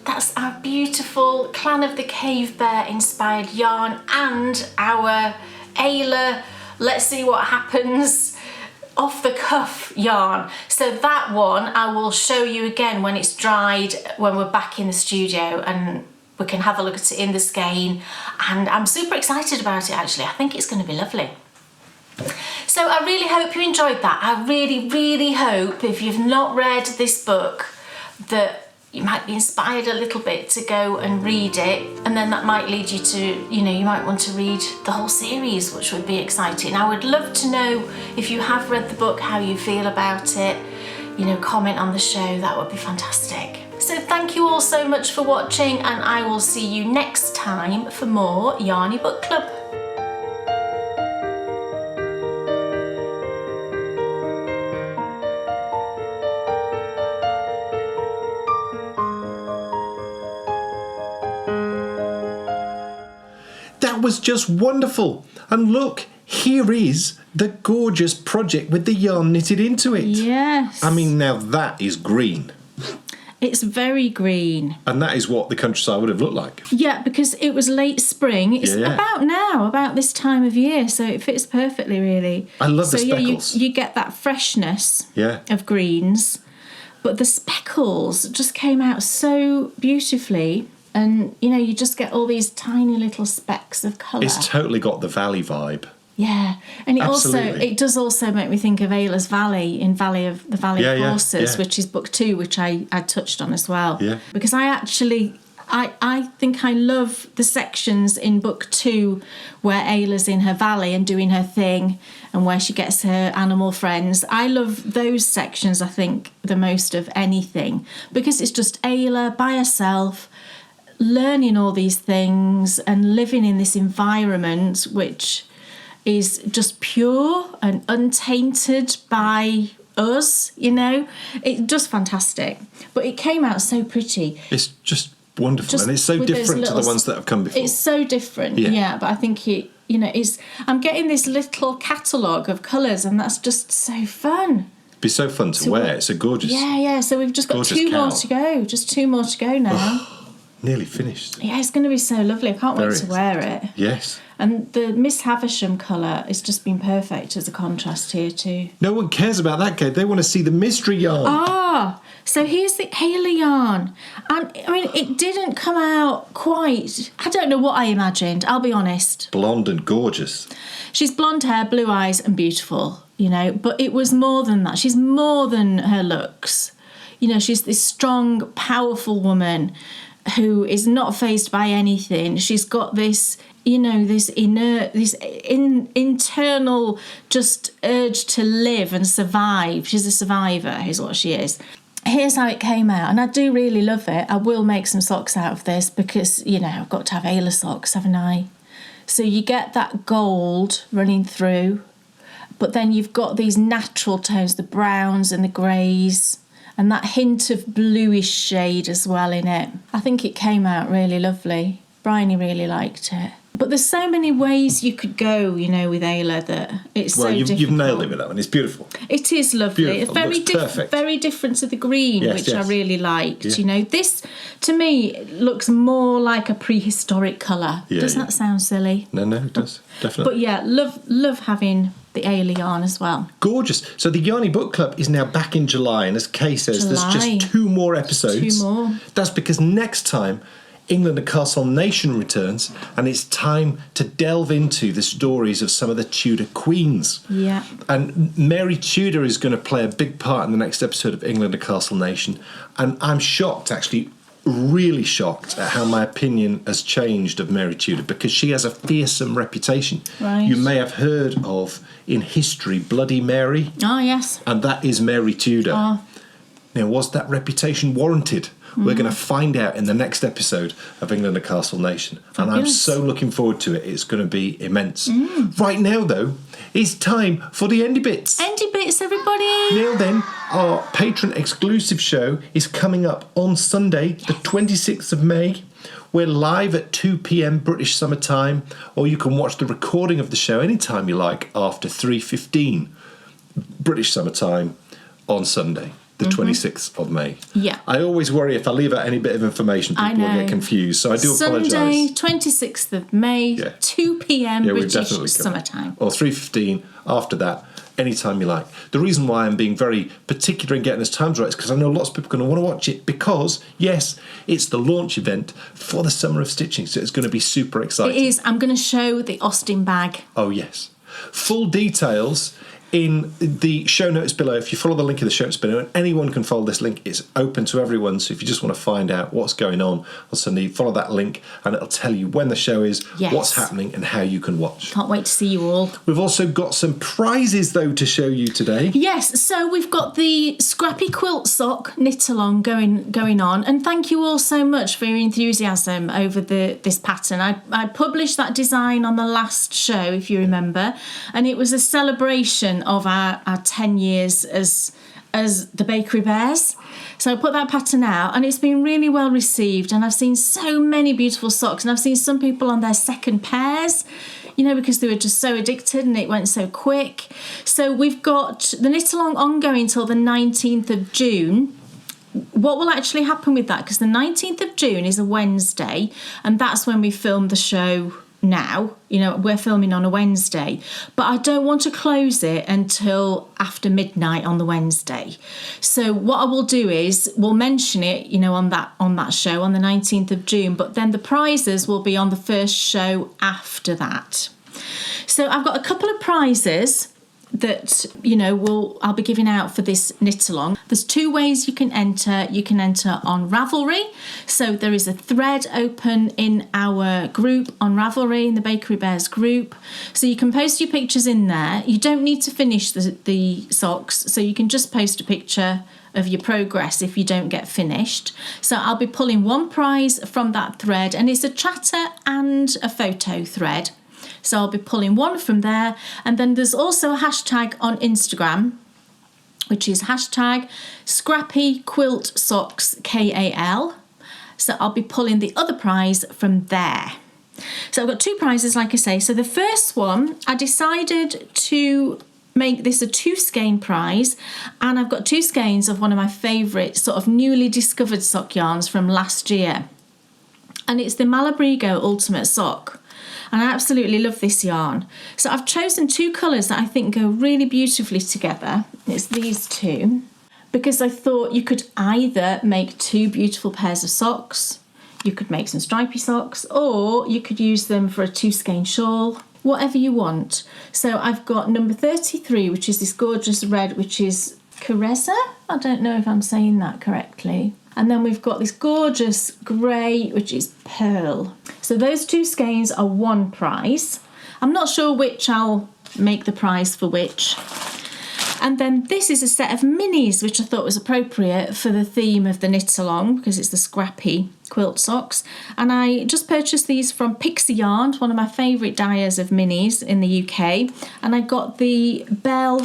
That's our beautiful Clan of the Cave Bear inspired yarn and our Ayla let's see what happens off the cuff yarn. So that one I will show you again when it's dried, when we're back in the studio, and we can have a look at it in the skein, and I'm super excited about it actually. I think it's going to be lovely. So I really hope you enjoyed that. I really hope, if you've not read this book, that you might be inspired a little bit to go and read it, and then that might lead you to, you might want to read the whole series, which would be exciting. I would love to know if you have read the book, how you feel about it. Comment on the show, that would be fantastic. So thank you all so much for watching, and I will see you next time for more Yarny Book Club. That was just wonderful. And look, here is the gorgeous project with the yarn knitted into it. Yes. I mean, now that is green. It's very green. And that is what the countryside would have looked like. Yeah, because it was late spring. It's about now, about this time of year, so it fits perfectly, really. I love the speckles. You get that freshness of greens, But the speckles just came out so beautifully. And, you know, you just get all these tiny little specks of colour. It's totally got the Valley vibe. Yeah, and Absolutely. it does also make me think of Ayla's Valley in Valley of Horses, which is book 2, which I touched on as well. Yeah. Because I think I love the sections in book 2 where Ayla's in her valley and doing her thing and where she gets her animal friends. I love those sections, I think, the most of anything, because it's just Ayla by herself, learning all these things and living in this environment which is just pure and untainted by us, you know. It's just fantastic. But it came out so pretty. It's just wonderful, and it's so different to the ones that have come before. It's so different, yeah, but I think I'm getting this little catalogue of colours, and that's just so fun. It'd be so fun to wear. It's a gorgeous... Yeah, so we've just got 2 more to go. Just 2 more to go now. Nearly finished. Yeah, it's going to be so lovely. I can't wait to wear it. Yes. And the Miss Havisham colour has just been perfect as a contrast here too. No one cares about that, Kate. They want to see the mystery yarn. So here's the Ayla yarn. And, I mean, it didn't come out quite... I don't know what I imagined, I'll be honest. Blonde and gorgeous. She's blonde hair, blue eyes and beautiful, you know. But it was more than that. She's more than her looks. You know, she's this strong, powerful woman who is not fazed by anything. She's got this, you know, this internal just urge to live and survive. She's a survivor, is what she is. Here's how it came out, and I do really love it. I will make some socks out of this because, you know, I've got to have Ayla socks, haven't I? So you get that gold running through, but then you've got these natural tones, the browns and the greys, and that hint of bluish shade as well in it. I think it came out really lovely. Bryony really liked it. But there's so many ways you could go, you know, with Ayla that it's so difficult. You've nailed it with that one. It's beautiful. It is lovely. Beautiful. It's very different to the green, which I really liked. Yeah. You know, this, to me, looks more like a prehistoric colour. Doesn't that sound silly? No, it does. Definitely. But yeah, love having the Ayla yarn as well. Gorgeous. So the Yarny Book Club is now back in July, and as Kay says, there's just 2 more episodes. 2 more. That's because next time England and Castle Nation returns, and it's time to delve into the stories of some of the Tudor queens. Yeah. And Mary Tudor is going to play a big part in the next episode of England and Castle Nation. And I'm shocked, actually, really shocked at how my opinion has changed of Mary Tudor, because she has a fearsome reputation. Right. You may have heard of, in history, Bloody Mary. Oh, yes. And that is Mary Tudor. Oh. Now, was that reputation warranted? We're going to find out in the next episode of England and Castle Nation. And I'm so looking forward to it. It's going to be immense. Right now, though, it's time for the Endy Bits. Endy Bits, everybody! Now then, our patron exclusive show is coming up on Sunday, the 26th of May. We're live at 2 p.m. British Summer Time, or you can watch the recording of the show anytime you like after 3:15 British Summer Time on Sunday, the 26th of May. Yeah. I always worry if I leave out any bit of information, people will get confused, so I do apologise. Sunday, 26th of May, 2 p.m. British Summer Time. Or 3:15 after that, anytime you like. The reason why I'm being very particular in getting this times right is because I know lots of people are going to want to watch it because, yes, it's the launch event for the Summer of Stitching, so it's going to be super exciting. It is. I'm going to show the Austin bag. Oh, yes. Full details in the show notes below. If you follow the link in the show notes below, and anyone can follow this link, it's open to everyone. So if you just want to find out what's going on Sunday, follow that link and it'll tell you when the show is, what's happening and how you can watch. Can't wait to see you all. We've also got some prizes though to show you today. Yes, so we've got the Scrappy Quilt Sock knit along going on, and thank you all so much for your enthusiasm over this pattern. I published that design on the last show, if you remember, and it was a celebration of our 10 years as the Bakery Bears. So I put that pattern out and it's been really well received, and I've seen so many beautiful socks, and I've seen some people on their second pairs, you know, because they were just so addicted and it went so quick. So we've got the knit along ongoing till the 19th of June. What will actually happen with that, because the 19th of June is a Wednesday and that's when we film the show now. You know, we're filming on a Wednesday, but I don't want to close it until after midnight on the Wednesday. So what I will do is we'll mention it, you know, on that show on the 19th of June, but then the prizes will be on the first show after that. So I've got a couple of prizes that, you know, I'll be giving out for this knit along. There's 2 ways you can enter. You can enter on Ravelry. So there is a thread open in our group on Ravelry, in the Bakery Bears group. So you can post your pictures in there. You don't need to finish the socks, so you can just post a picture of your progress if you don't get finished. So I'll be pulling one prize from that thread, and it's a chatter and a photo thread. So I'll be pulling one from there. And then there's also a hashtag on Instagram, which is hashtag Scrappy Quilt Socks KAL. So I'll be pulling the other prize from there. So I've got 2 prizes, like I say. So the first one, I decided to make this a 2 skein prize, and I've got 2 skeins of one of my favourite sort of newly discovered sock yarns from last year. And it's the Malabrigo Ultimate Sock. And I absolutely love this yarn. So I've chosen 2 colours that I think go really beautifully together. It's these 2, because I thought you could either make 2 beautiful pairs of socks, you could make some stripy socks, or you could use them for a 2 skein shawl, whatever you want. So I've got number 33, which is this gorgeous red, which is Careza. I don't know if I'm saying that correctly. And then we've got this gorgeous grey, which is Pearl. So those 2 skeins are 1 prize. I'm not sure which I'll make the prize for which. And then this is a set of minis, which I thought was appropriate for the theme of the knit along, because it's the scrappy quilt socks. And I just purchased these from Pixie Yarn, one of my favourite dyers of minis in the UK. And I got the Bluebell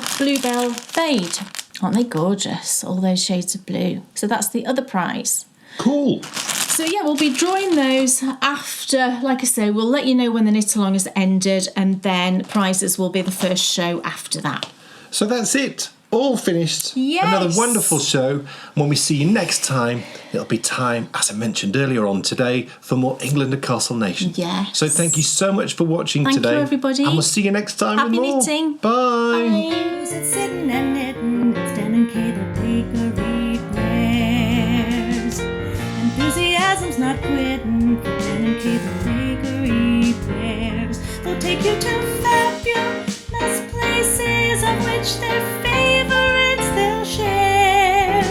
Fade. Aren't they gorgeous? All those shades of blue. So that's the other prize. Cool. So yeah, we'll be drawing those after, like I say, we'll let you know when the knit along has ended, and then prizes will be the first show after that. So that's it. All finished. Yes. Another wonderful show. When we see you next time, it'll be time, as I mentioned earlier on today, for more England and Castle Nation. Yes. So thank you so much for watching Thank today. you, everybody. And we'll see you next time Happy with more. knitting. Bye. Who's it sitting and knitting? It's Dan and Kay, the bakery bears. Enthusiasm's not quitting for Dan and Kay, the bakery bears. They'll take you to fabulous places of which their favorites they'll share.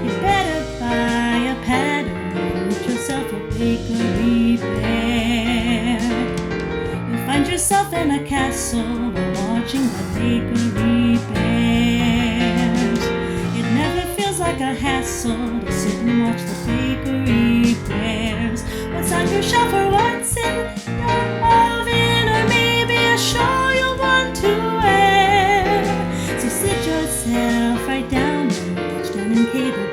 You better buy a pattern and get yourself a bakery bear. You'll find yourself in a castle while watching the bakery bears. It never feels like a hassle to sit and watch the bakery bears. What's on your shelf or what's in your oven, or maybe a shawl you'll want to wear. So sit yourself right down and watch Dan and Kay, the